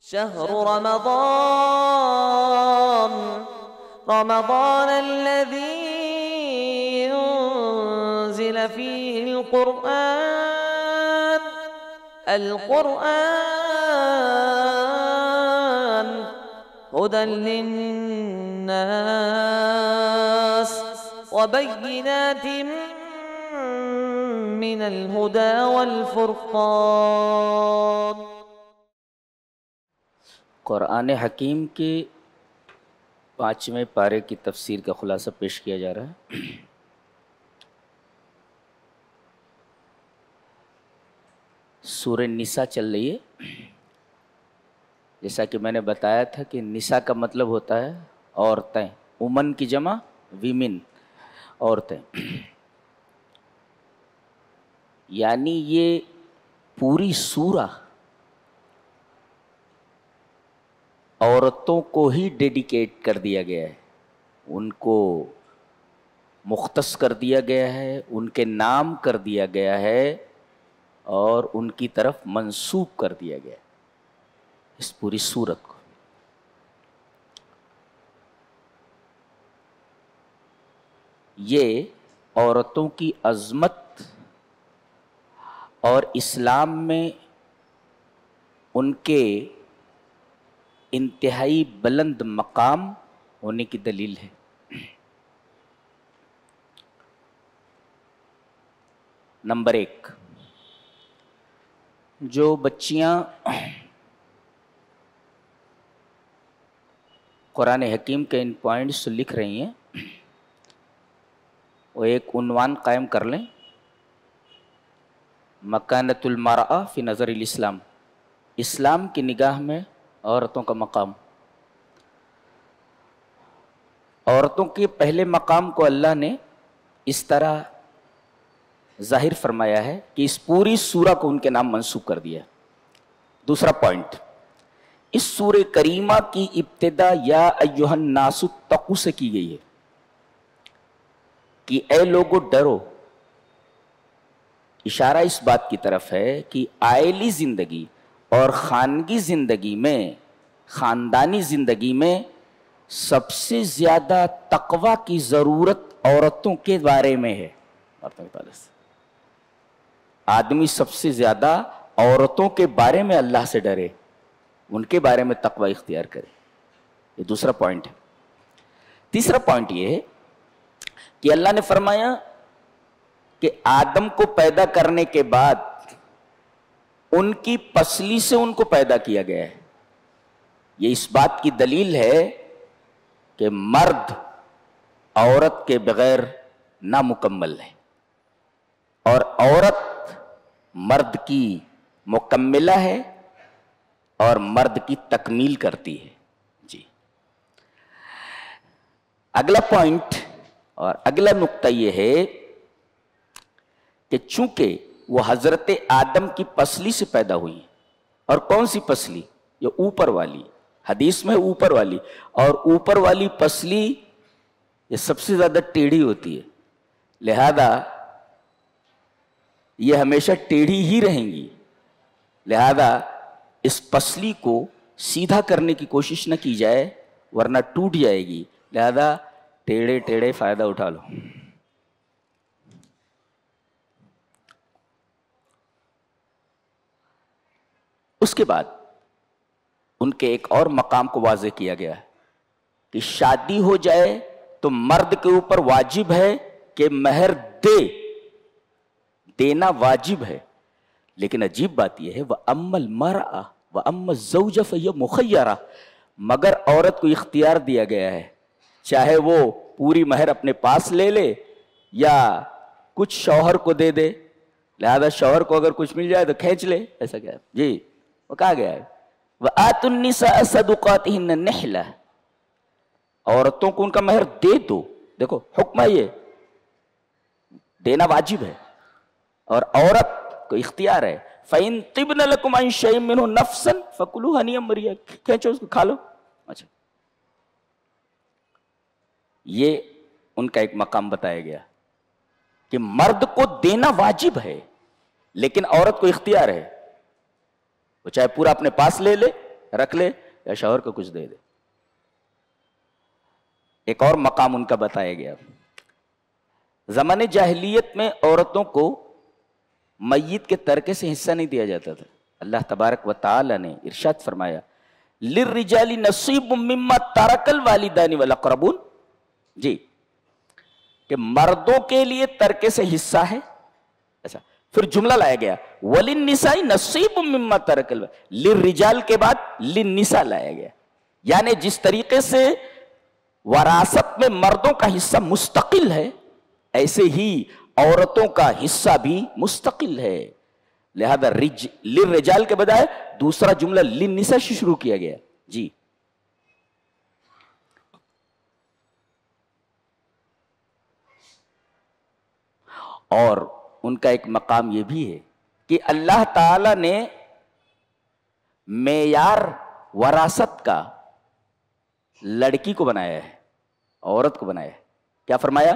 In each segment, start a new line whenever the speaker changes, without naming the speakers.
شهر رمضان الذي أنزل فيه القرآن هدى للناس وبينات من الهدى والفرقان۔
قرآن حکیم کے 5ویں پارے کی تفسیر کا خلاصہ پیش کیا جا رہا ہے۔ سورہ نساء چل رہی ہے۔ جیسا کہ میں نے بتایا تھا کہ نساء کا مطلب ہوتا ہے عورتیں، امن کی جمع ویمن، عورتیں، یعنی یہ پوری سورہ عورتوں کو ہی ڈیڈیکیٹ کر دیا گیا ہے، ان کو مختص کر دیا گیا ہے، ان کے نام کر دیا گیا ہے اور ان کی طرف منسوب کر دیا گیا ہے اس پوری سورت کو۔ یہ عورتوں کی عظمت اور اسلام میں ان کے انتہائی بلند مقام ہونے کی دلیل ہے۔ نمبر 1، جو بچیاں قرآن حکیم کے ان پوائنٹس لکھ رہی ہیں وہ ایک عنوان قائم کر لیں، مکانۃ المرأہ فی نظر الاسلام، اسلام کی نگاہ میں عورتوں کا مقام۔ عورتوں کے پہلے مقام کو اللہ نے اس طرح ظاہر فرمایا ہے کہ اس پوری سورہ کو ان کے نام منسوب کر دیا۔ دوسرا پوائنٹ، اس سورہ کریمہ کی ابتدا یا ایھا الناس اتقوا سے کی گئی ہے کہ اے لوگو ڈرو۔ اشارہ اس بات کی طرف ہے کہ عائلی زندگی اور خانگی زندگی میں، خاندانی زندگی میں سب سے زیادہ تقوی کی ضرورت عورتوں کے بارے میں ہے۔ آدمی سب سے زیادہ عورتوں کے بارے میں اللہ سے ڈرے، ان کے بارے میں تقوی اختیار کرے۔ یہ دوسرا پوائنٹ ہے۔ تیسرا پوائنٹ یہ ہے کہ اللہ نے فرمایا کہ آدم کو پیدا کرنے کے بعد ان کی پسلی سے ان کو پیدا کیا گیا ہے۔ یہ اس بات کی دلیل ہے کہ مرد عورت کے بغیر نامکمل ہے اور عورت مرد کی مکملہ ہے اور مرد کی تکمیل کرتی ہے۔ جی، اگلا پوائنٹ اور اگلا نقطہ یہ ہے کہ چونکہ وہ حضرت آدم کی پسلی سے پیدا ہوئی، اور کون سی پسلی؟ یہ اوپر والی، حدیث میں اوپر والی، اور اوپر والی پسلی یہ سب سے زیادہ ٹیڑھی ہوتی ہے، لہذا یہ ہمیشہ ٹیڑھی ہی رہیں گی، لہذا اس پسلی کو سیدھا کرنے کی کوشش نہ کی جائے ورنہ ٹوٹ جائے گی، لہذا ٹیڑھے ٹیڑھے فائدہ اٹھا لو۔ اس کے بعد ان کے ایک اور مقام کو واضح کیا گیا ہے کہ شادی ہو جائے تو مرد کے اوپر واجب ہے کہ مہر دینا واجب ہے، لیکن عجیب بات یہ ہے وَأَمَّا الْمَرْأَةُ وَأَمَّا الزَّوْجَةُ فَهِيَ مُخَيَّرَةٌ، مگر عورت کو اختیار دیا گیا ہے، چاہے وہ پوری مہر اپنے پاس لے لے یا کچھ شوہر کو دے دے، لہذا شوہر کو اگر کچھ مل جائے تو کھینچ لے، ایسا کیا ہے؟ جی وہ کہا گیا ہے وَآتُوا النِّسَاءَ صَدُقَاتِهِنَّ نِحْلَةً، عورتوں کو ان کا مہر دے دو۔ دیکھو حکم ہے، یہ دینا واجب ہے اور عورت کو اختیار ہے۔ فَإِن طِبْنَ لَكُمْ عَنْ شَيْءٍ مِّنْهُ نَفْسًا فَكُلُوهُ هَنِيئًا مَرِيئًا، کھینچو اس کو کھا لو۔ اچھا، یہ ان کا ایک مقام بتایا گیا کہ مرد کو دینا واجب ہے لیکن عورت کو اختیار ہے، وہ چاہے پورا اپنے پاس لے لے رکھ لے یا شوہر کو کچھ دے دے. ایک اور مقام ان کا بتایا گیا. زمانے جاہلیت میں عورتوں کو میت کے ترکے سے حصہ نہیں دیا جاتا تھا. اللہ تبارک و تعالی نے ارشاد فرمایا للرجال نصیب مما ترک الوالدان والاقربون، جی کہ مردوں کے لیے ترکے سے حصہ ہے. اچھا پھر جملہ لایا گیا وللنساء نصیب مما ترک للرجال کے بعد للنساء لایا گیا. یعنی جس طریقے سے وراثت میں مردوں کا حصہ مستقل ہے ایسے ہی عورتوں کا حصہ بھی مستقل ہے. لہذا للرجال کے بجائے دوسرا جملہ للنساء سے شروع کیا گیا. جی اور ان کا ایک مقام یہ بھی ہے کہ اللہ تعالی نے معیار وراثت کا لڑکی کو بنایا ہے، عورت کو بنایا ہے. کیا فرمایا؟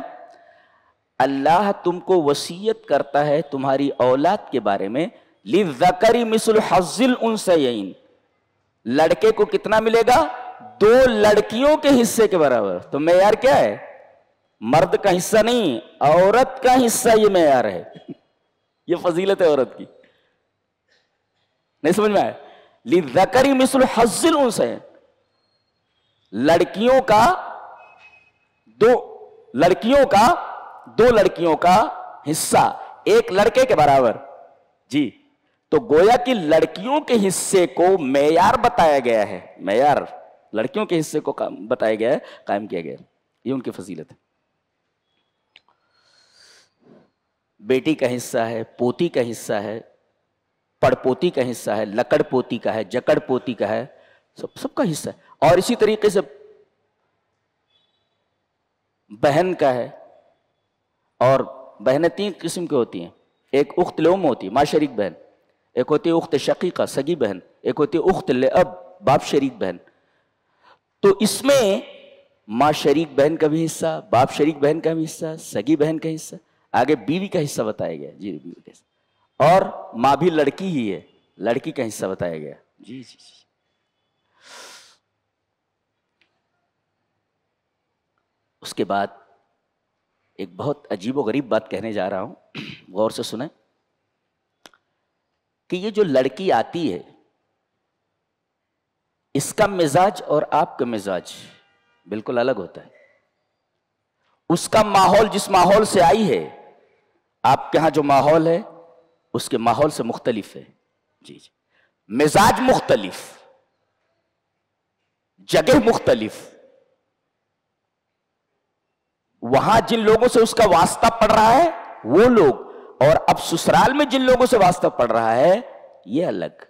اللہ تم کو وصیت کرتا ہے تمہاری اولاد کے بارے میں للذکر مثل حظ الانثیین، لڑکے کو کتنا ملے گا؟ 2 لڑکیوں کے حصے کے برابر. تو معیار کیا ہے؟ مرد کا حصہ نہیں، عورت کا حصہ یہ معیار ہے. یہ فضیلت ہے عورت کی. نہیں سمجھ میں آیا؟ للذکر مثل حظ الانثیین، لڑکیوں کا دو لڑکیوں کا حصہ ایک لڑکے کے برابر. جی تو گویا کہ لڑکیوں کے حصے کو معیار بتایا گیا ہے، معیار لڑکیوں کے حصے کو بتایا گیا ہے، قائم کیا گیا ہے. یہ ان کی فضیلت ہے. بیٹی کا حصہ ہے، پوتی کا حصہ ہے، پڑ پوتی کا حصہ ہے، لکڑ پوتی کا ہے، جکڑ پوتی کا ہے، سب کا حصہ ہے. اور اسی طریقے سے بہن کا ہے. اور بہنیں 3 قسم کی ہوتی ہیں. ایک اخت لام ہوتی ہے، ماں شریک بہن. ایک ہوتی ہے اخت شقیقہ سگی بہن. ایک ہوتی ہے اخت لاب باپ شریک بہن. تو اس میں ماں شریک بہن کا بھی حصہ، باپ شریک بہن کا بھی حصہ، سگی بہن کا حصہ، آگے بیوی کا حصہ بتایا گیا. جی بیوی کا حصہ. اور ماں بھی لڑکی ہی ہے، لڑکی کا حصہ بتایا گیا. جی جی جی. اس کے بعد ایک بہت عجیب و غریب بات کہنے جا رہا ہوں، غور سے سنیں کہ یہ جو لڑکی آتی ہے اس کا مزاج اور آپ کا مزاج بالکل الگ ہوتا ہے. اس کا ماحول جس ماحول سے آئی ہے، آپ کے ہاں جو ماحول ہے اس کے ماحول سے مختلف ہے. جی جی. مزاج مختلف، جگہ مختلف. وہاں جن لوگوں سے اس کا واسطہ پڑ رہا ہے وہ لوگ، اور اب سسرال میں جن لوگوں سے واسطہ پڑ رہا ہے یہ الگ.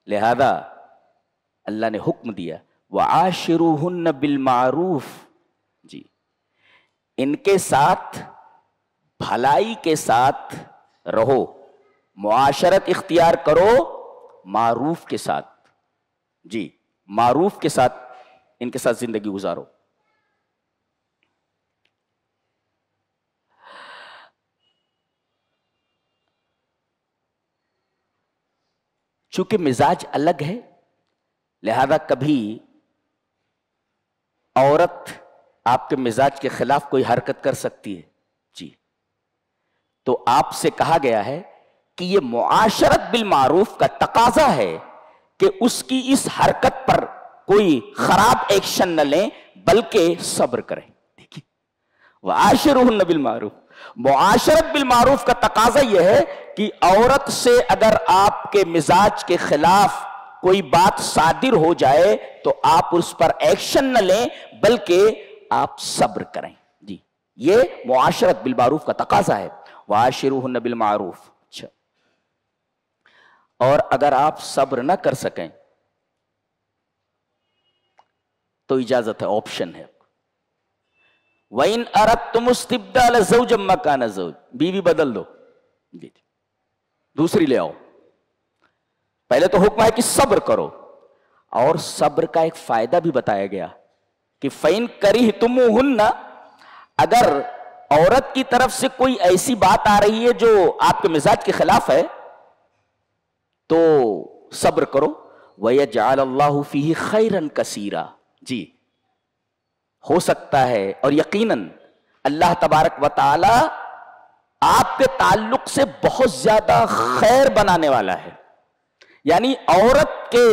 لہذا اللہ نے حکم دیا وَعَاشِرُوهُنَّ بِالْمَعْرُوفِ. جی ان کے ساتھ بھلائی کے ساتھ رہو، معاشرت اختیار کرو معروف کے ساتھ. جی معروف کے ساتھ ان کے ساتھ زندگی گزارو. چونکہ مزاج الگ ہے لہذا کبھی عورت آپ کے مزاج کے خلاف کوئی حرکت کر سکتی ہے. جی تو آپ سے کہا گیا ہے کہ یہ معاشرت بالمعروف کا تقاضا ہے کہ اس کی اس حرکت پر کوئی خراب ایکشن نہ لیں بلکہ صبر کریں. دیکھیے وَعَاشِرُوهُنَّ بِالْمَعْرُوفِ. معاشرت بالمعروف کا تقاضا یہ ہے کہ عورت سے اگر آپ کے مزاج کے خلاف کوئی بات صادر ہو جائے تو آپ اس پر ایکشن نہ لیں بلکہ آپ صبر کریں. جی یہ معاشرت بالمعروف کا تقاضا ہے. وَعَاشِرُوهُنَّ بِالْمَعْرُوفِ. اچھا اور اگر آپ صبر نہ کر سکیں تو اجازت ہے، آپشن ہے. وَإِنْ أَرَدْتُمُ اسْتِبْدَالَ زَوْجٍ مَّكَانَ زَوْجٍ. بیوی بدل دو، دوسری لے آؤ. پہلے تو حکم ہے کہ صبر کرو، اور صبر کا ایک فائدہ بھی بتایا گیا کہ فَإِنْ كَرِهْتُمُوهُنَّ. اگر عورت کی طرف سے کوئی ایسی بات آ رہی ہے جو آپ کے مزاج کے خلاف ہے تو صبر کرو. وَيَجْعَلَ اللَّهُ فِيهِ خَيْرًا كَثِيرًا. جی ہو سکتا ہے اور یقیناً اللہ تبارک و تعالی آپ کے تعلق سے بہت زیادہ خیر بنانے والا ہے. یعنی عورت کے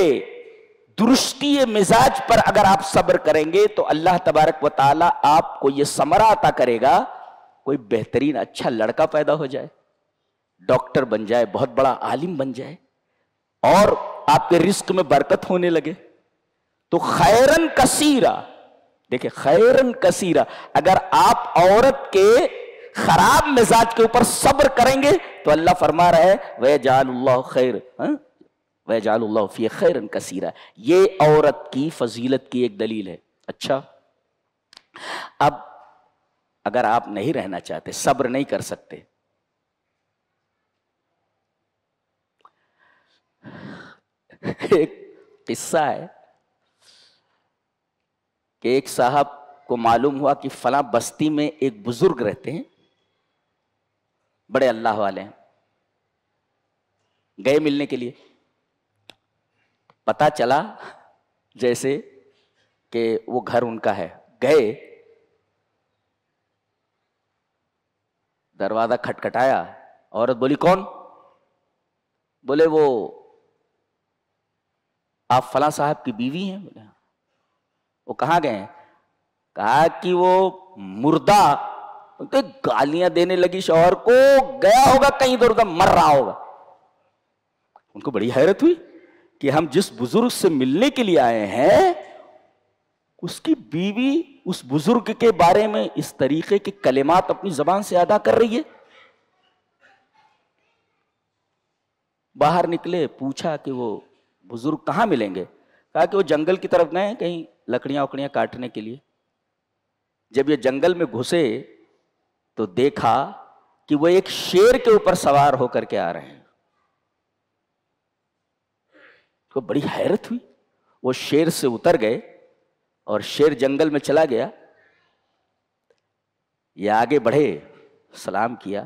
درستی مزاج پر اگر آپ صبر کریں گے تو اللہ تبارک و تعالی آپ کو یہ ثمرہ عطا کرے گا. کوئی بہترین اچھا لڑکا پیدا ہو جائے, ڈاکٹر بن جائے, بہت بڑا عالم بن جائے, اور آپ کے رزق میں برکت ہونے لگے. تو خیرن کثیرا, دیکھیں خیرن کثیرا, اگر آپ عورت کے خراب مزاج کے اوپر صبر کریں گے تو اللہ فرما رہا ہے وَيَجْعَلُ اللَّهُ خَيْرًا وَيَجْعَلُ اللَّهُ فِيهِ خَيْرًا كَثِيرًا. یہ عورت کی فضیلت کی ایک دلیل ہے. اچھا, اب اگر آپ نہیں رہنا چاہتے, صبر نہیں کر سکتے, ایک قصہ ہے کہ ایک صاحب کو معلوم ہوا کہ فلاں بستی میں ایک بزرگ رہتے ہیں, بڑے اللہ والے ہیں. گئے ملنے کے لیے, پتا چلا جیسے کہ وہ گھر ان کا ہے. گئے, دروازہ کھٹکھٹایا, عورت بولی کون؟ بولے وہ آپ فلاں صاحب کی بیوی ہیں. بولے وہ کہاں گئے ہیں؟ کہا کہ وہ مردہ. گالیاں دینے لگی شوہر کو, گیا ہوگا کہیں ادھر ادھر مر رہا ہوگا. ان کو بڑی حیرت ہوئی کہ ہم جس بزرگ سے ملنے کے لیے آئے ہیں اس کی بیوی اس بزرگ کے بارے میں اس طریقے کے کلمات اپنی زبان سے ادا کر رہی ہے. باہر نکلے, پوچھا کہ وہ بزرگ کہاں ملیں گے؟ کہا کہ وہ جنگل کی طرف گئے کہیں لکڑیاں وکڑیاں کاٹنے کے لیے. جب یہ جنگل میں گھسے تو دیکھا کہ وہ ایک شیر کے اوپر سوار ہو کر کے آ رہے ہیں. کو بڑی حیرت ہوئی. وہ شیر سے اتر گئے اور شیر جنگل میں چلا گیا. یہ آگے بڑھے, سلام کیا,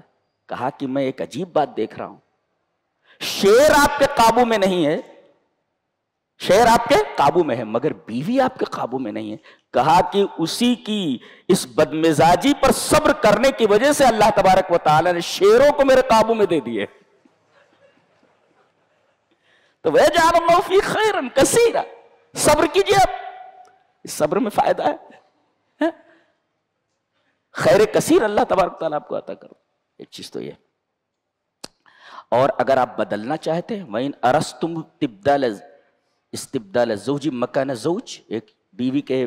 کہا کہ میں ایک عجیب بات دیکھ رہا ہوں. شیر آپ کے قابو میں نہیں ہے, شیر آپ کے قابو میں ہے, مگر بیوی آپ کے قابو میں نہیں ہے. کہا کہ اسی کی اس بدمزاجی پر صبر کرنے کی وجہ سے اللہ تبارک و تعالی نے شیروں کو میرے قابو میں دے دیے. تو وَيَجْعَلُ اللَّهُ فِيهِ خَيْرًا كَثِيرًا. صبر کیجئے, اب اس صبر میں فائدہ ہے, خیر کثیر اللہ تبارک تعالیٰ آپ کو عطا کرو. ایک چیز تو یہ. اور اگر آپ بدلنا چاہتے ہیں, وَإِنْ أَرَسْتُمْ استبدال زوج مکان زوج, ایک بیوی کے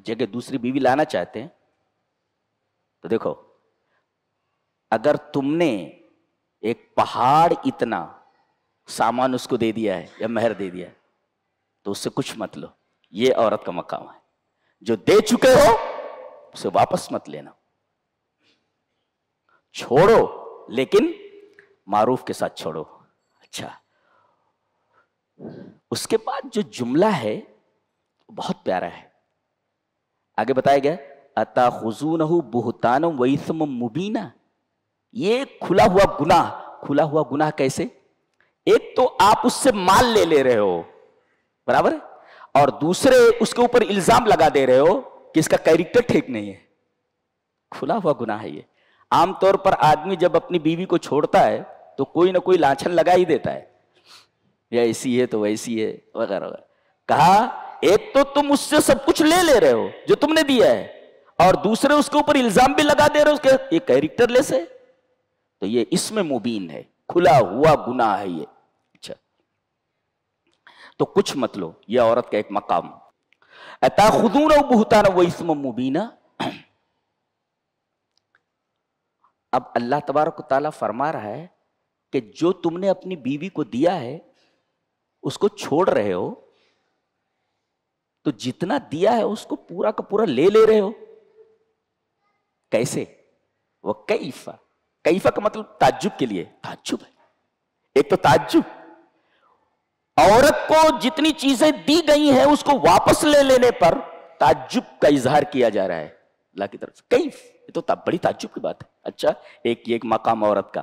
جگہ دوسری بیوی لانا چاہتے ہیں, تو دیکھو اگر تم نے ایک پہاڑ اتنا سامان اس کو دے دیا ہے یا مہر دے دیا ہے تو اس سے کچھ مت لو. یہ عورت کا مقام ہے. جو دے چکے ہو اسے واپس مت لینا, چھوڑو لیکن معروف کے ساتھ چھوڑو. اچھا, اس کے بعد جو جملہ ہے بہت پیارا ہے. آگے بتایا گیا اتاخذونہ بہتانا واثما مبینا. یہ کھلا ہوا گناہ. کھلا ہوا گناہ کیسے؟ ایک تو آپ اس سے مال لے رہے ہو, برابر ہے, اور دوسرے اس کے اوپر الزام لگا دے رہے ہو کہ اس کا کیریکٹر ٹھیک نہیں ہے. کھلا ہوا گناہ ہے یہ. عام طور پر آدمی جب اپنی بیوی کو چھوڑتا ہے تو کوئی نہ کوئی لانچھن لگا ہی دیتا ہے, یا ایسی ہے تو ویسی ہے وغیرہ وغیرہ. کہا ایک تو تم اس سے سب کچھ لے رہے ہو جو تم نے دیا ہے, اور دوسرے اس کے اوپر الزام بھی لگا دے رہے ہو اس کے یہ کیریکٹر لیس ہے. تو یہ اس میں مبین ہے, کھلا ہوا گناہ ہے یہ. اچھا, تو کچھ مت لو, یہ عورت کا ایک مقام. اتاخذونہ بہتانا واثما مبینا. اب اللہ تبارک و تعالیٰ فرما رہا ہے کہ جو تم نے اپنی بیوی کو دیا ہے اس کو چھوڑ رہے ہو, تو جتنا دیا ہے اس کو پورا کا پورا لے رہے ہو. کیسے؟ وہ کیفا. کیفا کا مطلب تعجب کے لیے. تعجب ہے, ایک تو تعجب, عورت کو جتنی چیزیں دی گئی ہیں اس کو واپس لے لینے پر تعجب کا اظہار کیا جا رہا ہے اللہ کی طرف سے. کیف, یہ تو بڑی تعجب کی بات ہے. اچھا, ایک مقام عورت کا.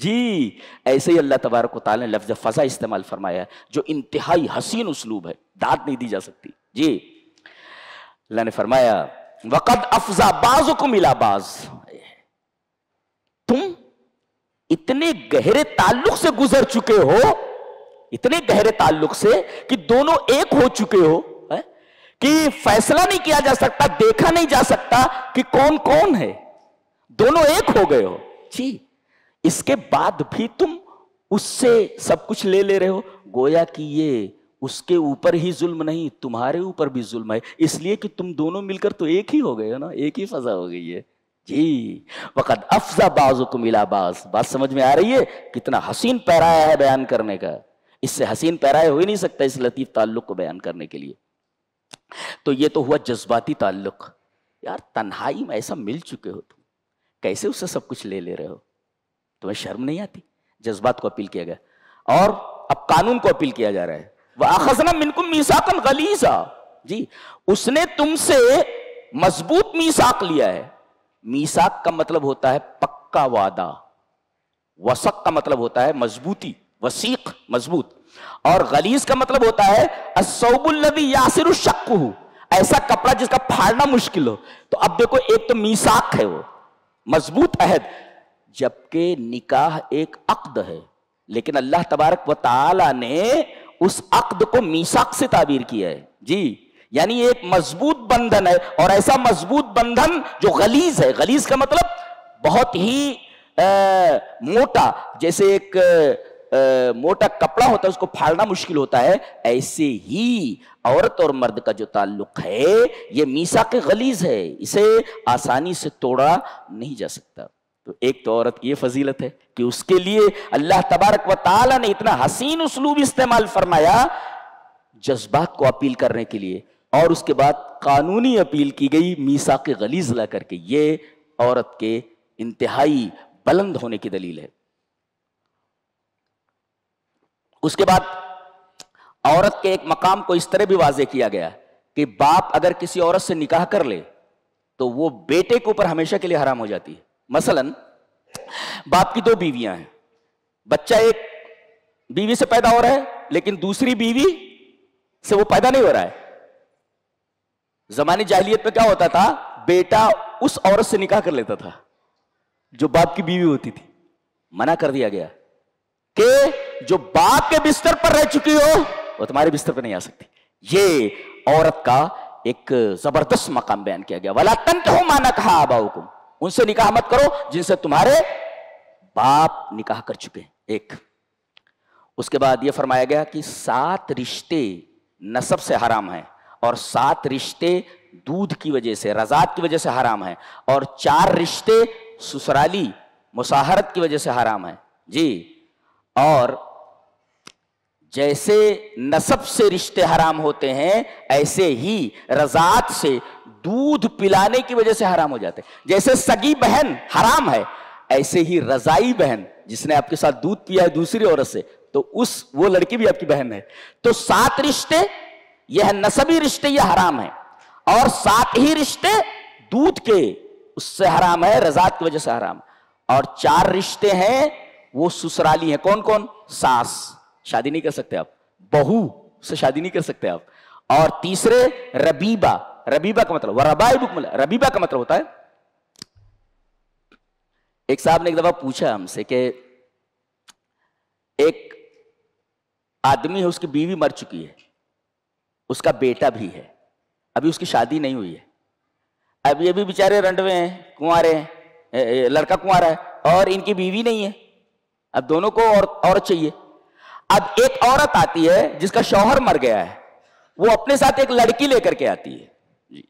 جی ایسے ہی اللہ تبارک و تعالیٰ نے لفظ فضا استعمال فرمایا ہے جو انتہائی حسین اسلوب ہے، داد نہیں دی جا سکتی. جی اللہ نے فرمایا وَقَدْ أَفْضَى بَعْضُكُمْ إِلَى بَعْضٍ، تم اتنے گہرے تعلق سے گزر چکے ہو، اتنے گہرے تعلق سے کہ دونوں ایک ہو چکے ہو کہ فیصلہ نہیں کیا جا سکتا، دیکھا نہیں جا سکتا کہ کون کون ہے، دونوں ایک ہو گئے ہو. جی اس کے بعد بھی تم اس سے سب کچھ لے لے رہے ہو. گویا کہ یہ اس کے اوپر ہی ظلم نہیں، تمہارے اوپر بھی ظلم ہے، اس لیے کہ تم دونوں مل کر تو ایک ہی ہو گئے ہو نا، ایک ہی فضا ہو گئی ہے. جی وقد افضى بعضكم الى بعض. بات سمجھ میں آ رہی ہے؟ کتنا حسین پیرایا ہے بیان کرنے کا، اس سے حسین پیرایا ہو ہی نہیں سکتا اس لطیف تعلق کو بیان کرنے کے لیے. تو یہ تو ہوا جذباتی تعلق. یار تنہائی میں ایسا مل چکے ہو، تم کیسے اس سے سب کچھ لے لے رہے ہو؟ تمہیں شرم نہیں آتی؟ جذبات کو اپیل کیا گیا اور اب قانون کو اپیل کیا جا رہا ہے. وَأَخَذْنَا مِنْكُمْ مِيثَاقًا غَلِيظًا. جی اس نے تم سے مضبوط میثاق لیا ہے. میثاق کا مطلب ہوتا ہے پکا وعدہ، وثق کا مطلب ہوتا ہے مضبوطی، وثیق مضبوط، اور غلیظ کا مطلب ہوتا ہے الثوب الذی یعسر شقہ، ایسا کپڑا جس کا پھاڑنا مشکل ہو. تو اب دیکھو ایک تو میثاق ہے، وہ مضبوط عہد، جبکہ نکاح ایک عقد ہے، لیکن اللہ تبارک و تعالی نے اس عقد کو میثاق سے تعبیر کیا ہے. جی یعنی ایک مضبوط بندھن ہے، اور ایسا مضبوط بندھن جو غلیظ ہے. غلیظ کا مطلب بہت ہی موٹا، جیسے ایک موٹا کپڑا ہوتا ہے اس کو پھاڑنا مشکل ہوتا ہے، ایسے ہی عورت اور مرد کا جو تعلق ہے یہ میثاق غلیظ ہے، اسے آسانی سے توڑا نہیں جا سکتا. تو ایک تو عورت کی یہ فضیلت ہے کہ اس کے لیے اللہ تبارک و تعالی نے اتنا حسین اسلوب استعمال فرمایا جذبات کو اپیل کرنے کے لیے، اور اس کے بعد قانونی اپیل کی گئی میثاق غلیظ لا کر کے. یہ عورت کے انتہائی بلند ہونے کی دلیل ہے. اس کے بعد عورت کے ایک مقام کو اس طرح بھی واضح کیا گیا کہ باپ اگر کسی عورت سے نکاح کر لے تو وہ بیٹے کے اوپر ہمیشہ کے لیے حرام ہو جاتی ہے. مثلا باپ کی 2 بیویاں ہیں، بچہ ایک بیوی سے پیدا ہو رہا ہے لیکن دوسری بیوی سے وہ پیدا نہیں ہو رہا ہے. زمانے جاہلیت میں کیا ہوتا تھا، بیٹا اس عورت سے نکاح کر لیتا تھا جو باپ کی بیوی ہوتی تھی. منع کر دیا گیا کہ جو باپ کے بستر پر رہ چکی ہو وہ تمہارے بستر پر نہیں آ سکتی. یہ عورت کا ایک زبردست مقام بیان کیا گیا. وَلَا تَنْكِحُوا مَا نَكَحَ آبَاؤُكُمْ، ان سے نکاح مت کرو جن سے تمہارے باپ نکاح کر چکے ہیں. ایک اس کے بعد یہ فرمایا گیا کہ 7 رشتے نسب سے حرام ہیں، اور 7 رشتے دودھ کی وجہ سے، رضاعت کی وجہ سے حرام ہیں، اور 4 رشتے سسرالی مصاہرت کی وجہ سے حرام ہیں. جی اور جیسے نسب سے رشتے حرام ہوتے ہیں ایسے ہی رضاعت سے، دودھ پلانے کی وجہ سے حرام ہو جاتے ہیں. جیسے سگی بہن حرام ہے ایسے ہی رضائی بہن جس نے آپ کے ساتھ دودھ پیا ہے دوسری عورت سے تو وہ لڑکی بھی آپ کی بہن ہے. تو 7 رشتے یہ ہے نسبی رشتے، یہ حرام ہیں، اور 7 ہی رشتے دودھ کے اس سے حرام ہے، رضاعت کی وجہ سے حرام. اور 4 رشتے ہیں وہ سسرالی ہیں. کون کون؟ ساس شادی نہیں کر سکتے آپ، بہو سے شادی نہیں کر سکتے آپ، اور تیسرے ربیبہ. ربیبہ کا مطلب ربیبہ کا مطلب ہوتا ہے، ایک صاحب نے ایک دفعہ پوچھا ہم سے کہ ایک آدمی ہے، اس کی بیوی مر چکی ہے، اس کا بیٹا بھی ہے، ابھی اس کی شادی نہیں ہوئی ہے، اب یہ بھی بیچارے رنڈوے ہیں، کنوارے ہیں، لڑکا کنوارا ہے اور ان کی بیوی نہیں ہے، اب دونوں کو عورت چاہیے. اب ایک عورت آتی ہے جس کا شوہر مر گیا ہے، وہ اپنے ساتھ ایک لڑکی لے کر کے آتی ہے. جی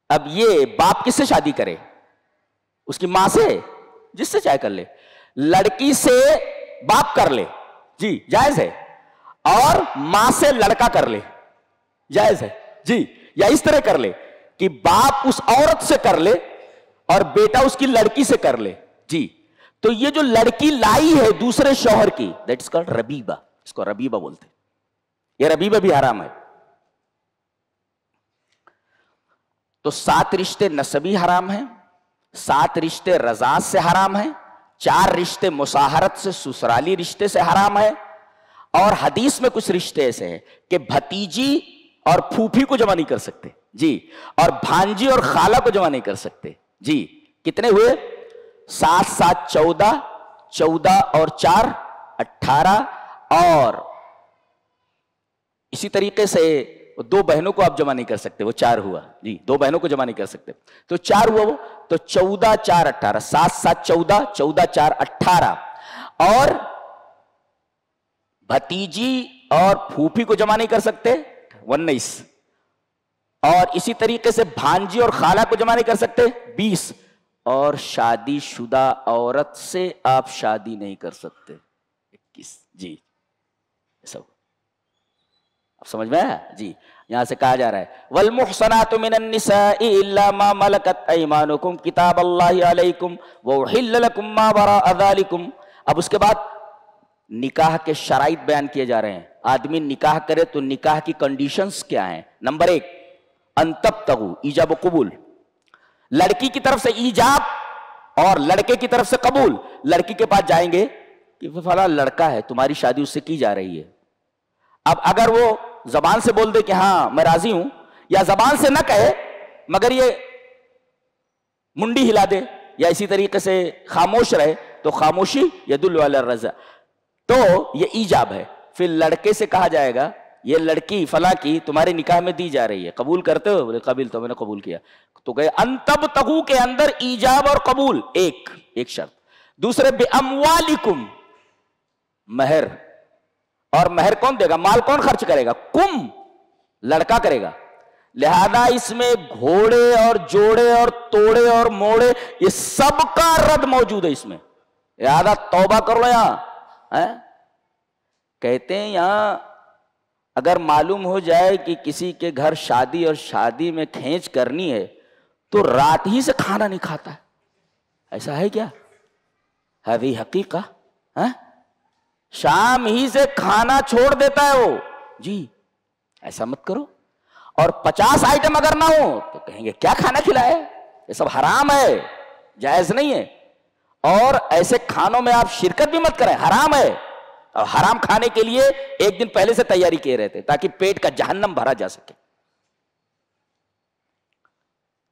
اب یہ باپ کس سے شادی کرے؟ اس کی ماں سے، جس سے چاہے کر لے. لڑکی سے باپ کر لے، جی جائز ہے، اور ماں سے لڑکا کر لے، جائز ہے. جی یا اس طرح کر لے کہ باپ اس عورت سے کر لے اور بیٹا اس کی لڑکی سے کر لے. جی تو یہ جو لڑکی لائی ہے دوسرے شوہر کی، دیٹ از کالڈ ربیبہ، اس کو ربیبہ بولتے ہیں. یہ ربیبہ بھی حرام ہے. تو 7 رشتے نسبی حرام ہیں، 7 رشتے رضاعت سے حرام ہیں، 4 رشتے مساہرت سے سسرالی رشتے سے حرام ہے، اور حدیث میں کچھ رشتے ایسے ہیں کہ بھتیجی اور پھوپھی کو جمع نہیں کر سکتے جی، اور بھانجی اور خالہ کو جمع نہیں کر سکتے جی۔ کتنے ہوئے؟ 7 7 14، 14 اور 4 18، اور اسی طریقے سے 2 بہنوں کو آپ جمع نہیں کر سکتے، وہ 4 ہوا جی، 2 بہنوں کو جمع نہیں کر سکتے تو 4 ہوا وہ، تو 14 4 18، 7 7 14، 14 4 18، اور بھتیجی اور پھوپھی کو جمع نہیں کر سکتے 19، اور اسی طریقے سے بھانجی اور خالہ کو جمع نہیں کر سکتے 20، اور شادی شدہ عورت سے آپ شادی نہیں کر سکتے 21 جی۔ سب اب سمجھ میں آیا جی؟ یہاں سے کہا جا رہا ہے والمحصنات من النساء الا ما ملكت ايمانكم کتاب اللہ علیکم وأحل لكم ما وراء ذلكم۔ اب اس کے بعد نکاح کے شرائط بیان کیے جا رہے ہیں۔ آدمی نکاح کرے تو نکاح کی کنڈیشنز کیا ہیں؟ نمبر 1 ان تبتغوا، ایجاب و قبول، لڑکی کی طرف سے ایجاب اور لڑکے کی طرف سے قبول۔ لڑکی کے پاس جائیں گے کہ فلاں لڑکا ہے، تمہاری شادی اس سے کی جا رہی ہے۔ اب اگر وہ زبان سے بول دے کہ ہاں میں راضی ہوں، یا زبان سے نہ کہے مگر یہ منڈی ہلا دے یا اسی طریقے سے خاموش رہے، تو خاموشی یدل علی الرضا، تو یہ ایجاب ہے۔ پھر لڑکے سے کہا جائے گا یہ لڑکی فلاں کی تمہارے نکاح میں دی جا رہی ہے، قبول کرتے ہو؟ بولے قبول، تو میں نے قبول کیا۔ تو گئے ان تبتغوا کے اندر ایجاب اور قبول ایک شرط۔ دوسرے باموالکم، مہر، اور مہر کون دے گا؟ مال کون خرچ کرے گا؟ کم، لڑکا کرے گا۔ لہذا اس میں گھوڑے اور جوڑے اور توڑے اور موڑے یہ سب کا رد موجود ہے اس میں، لہذا توبہ کر لو۔ یہاں کہتے ہیں یہاں اگر معلوم ہو جائے کہ کسی کے گھر شادی اور شادی میں کھینچ کرنی ہے تو رات ہی سے کھانا نہیں کھاتا ہے، ایسا ہے کیا؟ ہذی حقیقہ، شام ہی سے کھانا چھوڑ دیتا ہے وہ جی، ایسا مت کرو۔ اور 50 آئٹم اگر نہ ہو تو کہیں گے کیا کھانا کھلایا ہے، یہ سب حرام ہے، جائز نہیں ہے۔ اور ایسے کھانوں میں آپ شرکت بھی مت کریں، حرام ہے۔ اور حرام کھانے کے لیے ایک دن پہلے سے تیاری کیے رہتے تاکہ پیٹ کا جہنم بھرا جا سکے۔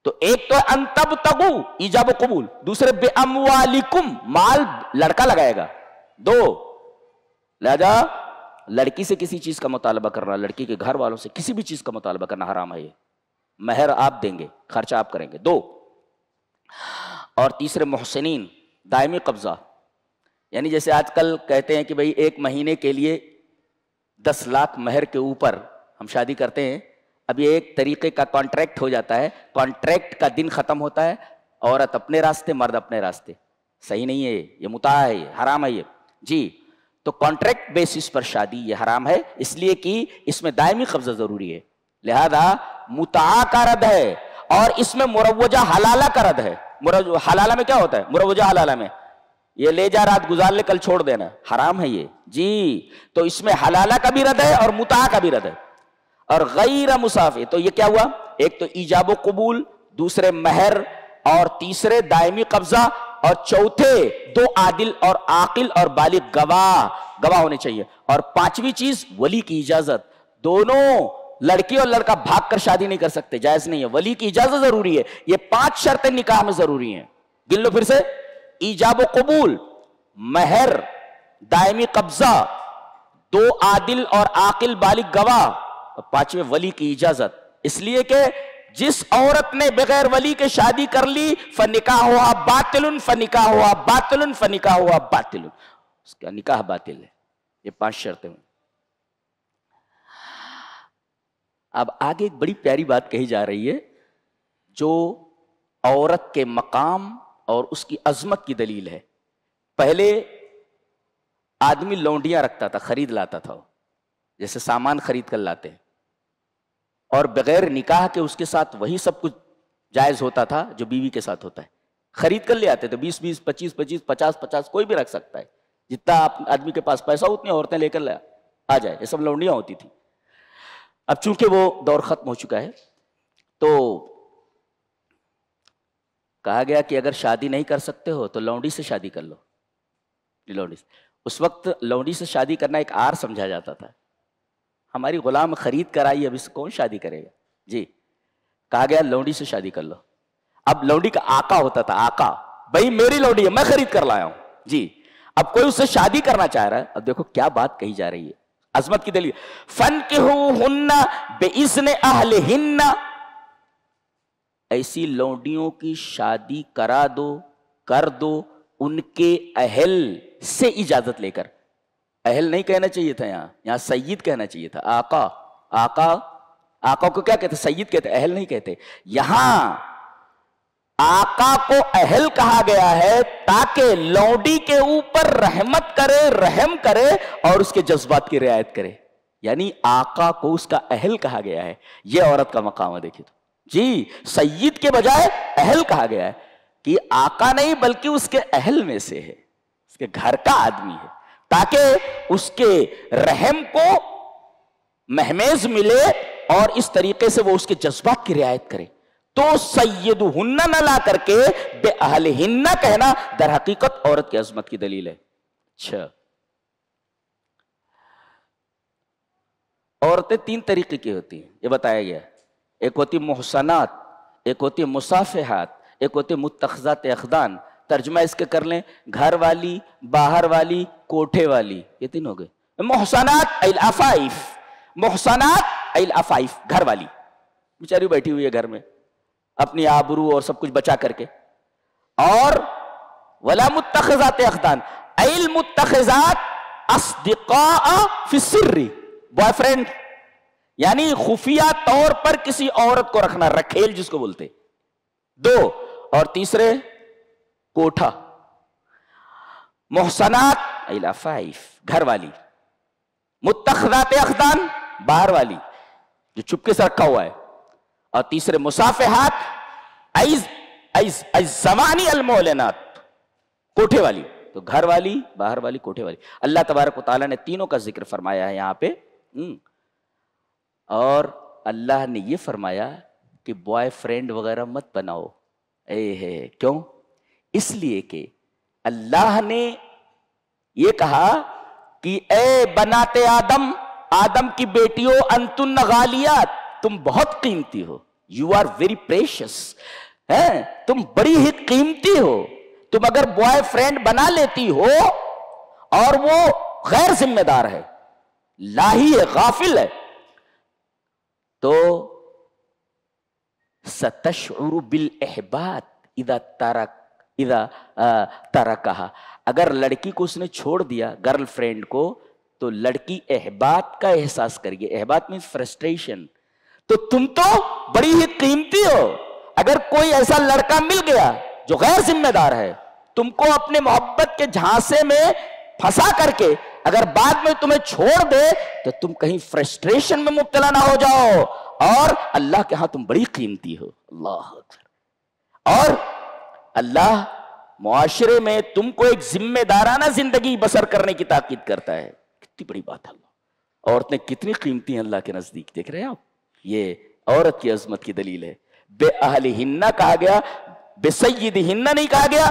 تو ایک تو ان تبتغوا، ایجاب و قبول، دوسرے باموالکم، مال لڑکا لگائے گا۔ 2 لہذا لڑکی سے کسی چیز کا مطالبہ کرنا، لڑکی کے گھر والوں سے کسی بھی چیز کا مطالبہ کرنا حرام ہے۔ یہ مہر آپ دیں گے، خرچہ آپ کریں گے۔ 2 اور تیسرے محسنین، دائمی قبضہ، یعنی جیسے آج کل کہتے ہیں کہ بھئی 1 مہینے کے لیے 10 لاکھ مہر کے اوپر ہم شادی کرتے ہیں۔ اب یہ ایک طریقے کا کانٹریکٹ ہو جاتا ہے، کانٹریکٹ کا دن ختم ہوتا ہے، عورت اپنے راستے مرد اپنے راستے، صحیح نہیں ہے یہ متاع ہے، یہ حرام ہے یہ جی۔ تو کانٹریکٹ بیسس پر شادی یہ حرام ہے، اس لیے کہ اس میں دائمی قبضہ ضروری ہے، لہذا متاع کا رد ہے۔ اور اس میں مروجہ حلالہ کا رد ہے۔ حلالہ میں کیا ہوتا ہے؟ مروجہ حلالہ میں یہ لے جا رات گزار لے کل چھوڑ دینا، حرام ہے یہ جی۔ تو اس میں حلالہ کا بھی رد ہے اور متاع کا بھی رد ہے۔ اور غیر مسافر، تو یہ کیا ہوا؟ ایک تو ایجاب و قبول، دوسرے مہر، اور تیسرے دائمی قبضہ، اور چوتھے 2 عادل اور عاقل اور بالغ گواہ ہونے چاہیے، اور 5ویں چیز ولی کی اجازت۔ دونوں لڑکی اور لڑکا بھاگ کر شادی نہیں کر سکتے، جائز نہیں ہے، ولی کی اجازت ضروری ہے۔ یہ 5 شرطیں نکاح میں ضروری ہیں، گن لو پھر سے: ایجاب و قبول، مہر، دائمی قبضہ، 2 عادل اور عاقل بالغ گواہ، اور 5ویں ولی کی اجازت۔ اس لیے کہ جس عورت نے بغیر ولی کے شادی کر لی فنکاح ہوا باطل، فنکاح ہوا باطل، فنکاح ہوا باطل، اس کا نکاح باطل ہے۔ یہ 5 شرطیں ہیں۔ اب آگے ایک بڑی پیاری بات کہی جا رہی ہے جو عورت کے مقام اور اس کی عظمت کی دلیل ہے۔ پہلے آدمی لونڈیاں رکھتا تھا، خرید لاتا تھا، جیسے سامان خرید کر لاتے ہیں، اور بغیر نکاح کے اس کے ساتھ وہی سب کچھ جائز ہوتا تھا جو بیوی کے ساتھ ہوتا ہے۔ خرید کر لے آتے تھے، 20 25 50 کوئی بھی رکھ سکتا ہے، جتنا آدمی کے پاس پیسہ اتنی عورتیں لے کر آ جائے، یہ سب لونڈیاں ہوتی تھی۔ اب چونکہ وہ دور ختم ہو چکا ہے تو کہا گیا کہ اگر شادی نہیں کر سکتے ہو تو لونڈی سے شادی کر لو. لونڈی سے. اس وقت لونڈی سے شادی کرنا ایک آر سمجھا جاتا تھا. ہماری غلام خرید کر آئی, اب اس کون شادی کرے گا جی. کہا گیا لونڈی سے شادی کر لو. اب لونڈی کا آقا ہوتا تھا, آقا, بھائی میری لونڈی ہے, میں خرید کر لایا ہوں جی. اب کوئی اس سے شادی کرنا چاہ رہا ہے. اب دیکھو کیا بات کہی جا رہی ہے, عظمت کی دلیل. فَانْكِحُوهُنَّ بِإِذْنِ أَهْلِهِنَّ, ایسی لونڈیوں کی شادی کرا دو, کر دو ان کے اہل سے اجازت لے کر. اہل نہیں کہنا چاہیے تھا, یہاں سید کہنا چاہیے تھا. آقا, آقا, آقا کو کیا کہتے, سید کہتے, اہل نہیں کہتے. یہاں آقا کو اہل کہا گیا ہے تاکہ لونڈی کے اوپر رحمت کرے, رحم کرے اور اس کے جذبات کی رعایت کرے. یعنی آقا کو اس کا اہل کہا گیا ہے. یہ عورت کا مقام ہے. دیکھیے تو جی, سید کے بجائے اہل کہا گیا ہے کہ آقا نہیں بلکہ اس کے اہل میں سے ہے, اس کے گھر کا آدمی ہے, تاکہ اس کے رحم کو مہمیز ملے اور اس طریقے سے وہ اس کے جذبات کی رعایت کرے. تو سیدہن نہ لا کر کے بے اہلہن کہنا در حقیقت عورت کی عظمت کی دلیل ہے. اچھا, عورتیں 3 طریقے کی ہوتی ہیں یہ بتایا گیا. ایک ہوتی محسنات, ایک ہوتی مصافحات, ایک ہوتی متخذات اخدان. ترجمہ اس کے کر لیں, گھر والی, باہر والی, کوٹھے والی, یہ 3 ہو گئے. محسنات العفائف, محسنات العفائف, گھر والی, بیچاری بیٹھی ہوئی ہے گھر میں اپنی آبرو اور سب کچھ بچا کر کے. اور ولا متخذات اخدان, المتخذات اصدقاء فی السر, بوائے فرینڈ, یعنی خفیہ طور پر کسی عورت کو رکھنا, رکھیل جس کو بولتے. 2 اور تیسرے کوٹھا. محسنات العفائف, گھر والی. متخذات اخدان, باہر والی جو چپکے سے رکھا ہوا ہے. اور تیسرے مصافحات الزمانی المعلنات, کوٹھے والی. تو گھر والی, باہر والی, کوٹھے والی. اللہ تبارک و تعالیٰ نے تینوں کا ذکر فرمایا ہے یہاں پہ. اور اللہ نے یہ فرمایا کہ بوائے فرینڈ وغیرہ مت بناؤ. کیوں؟ اس لیے کہ اللہ نے یہ کہا کہ اے بنات آدم, آدم کی بیٹیوں, انتن غالیات, تم بہت قیمتی ہو. یو آر ویری پریشس, تم بڑی ہی قیمتی ہو. تم اگر بوائے فرینڈ بنا لیتی ہو اور وہ غیر ذمہ دار ہے, لاہی ہے, غافل ہے, تو ستشعر بالاحباط اذا ترکہا, اگر لڑکی کو اس نے چھوڑ دیا, گرل فرینڈ کو, تو لڑکی احباط کا احساس کریے. احباط مینس فرسٹریشن. تو تم تو بڑی ہی قیمتی ہو. اگر کوئی ایسا لڑکا مل گیا جو غیر ذمہ دار ہے, تم کو اپنے محبت کے جھانسے میں پھنسا کر کے اگر بعد میں تمہیں چھوڑ دے تو تم کہیں فرسٹریشن میں مبتلا نہ ہو جاؤ, اور اللہ کے ہاں تم بڑی قیمتی ہو. اللہ اکبر. اور اللہ معاشرے میں تم کو ایک ذمہ دارانہ زندگی بسر کرنے کی تاکید کرتا ہے. کتنی بڑی بات ہے. اللہ, عورتیں کتنی قیمتی ہیں اللہ کے نزدیک. دیکھ رہے ہیں آپ, یہ عورت کی عظمت کی دلیل ہے. بے اہلہن کہا گیا, بے سیدہن نہیں کہا گیا.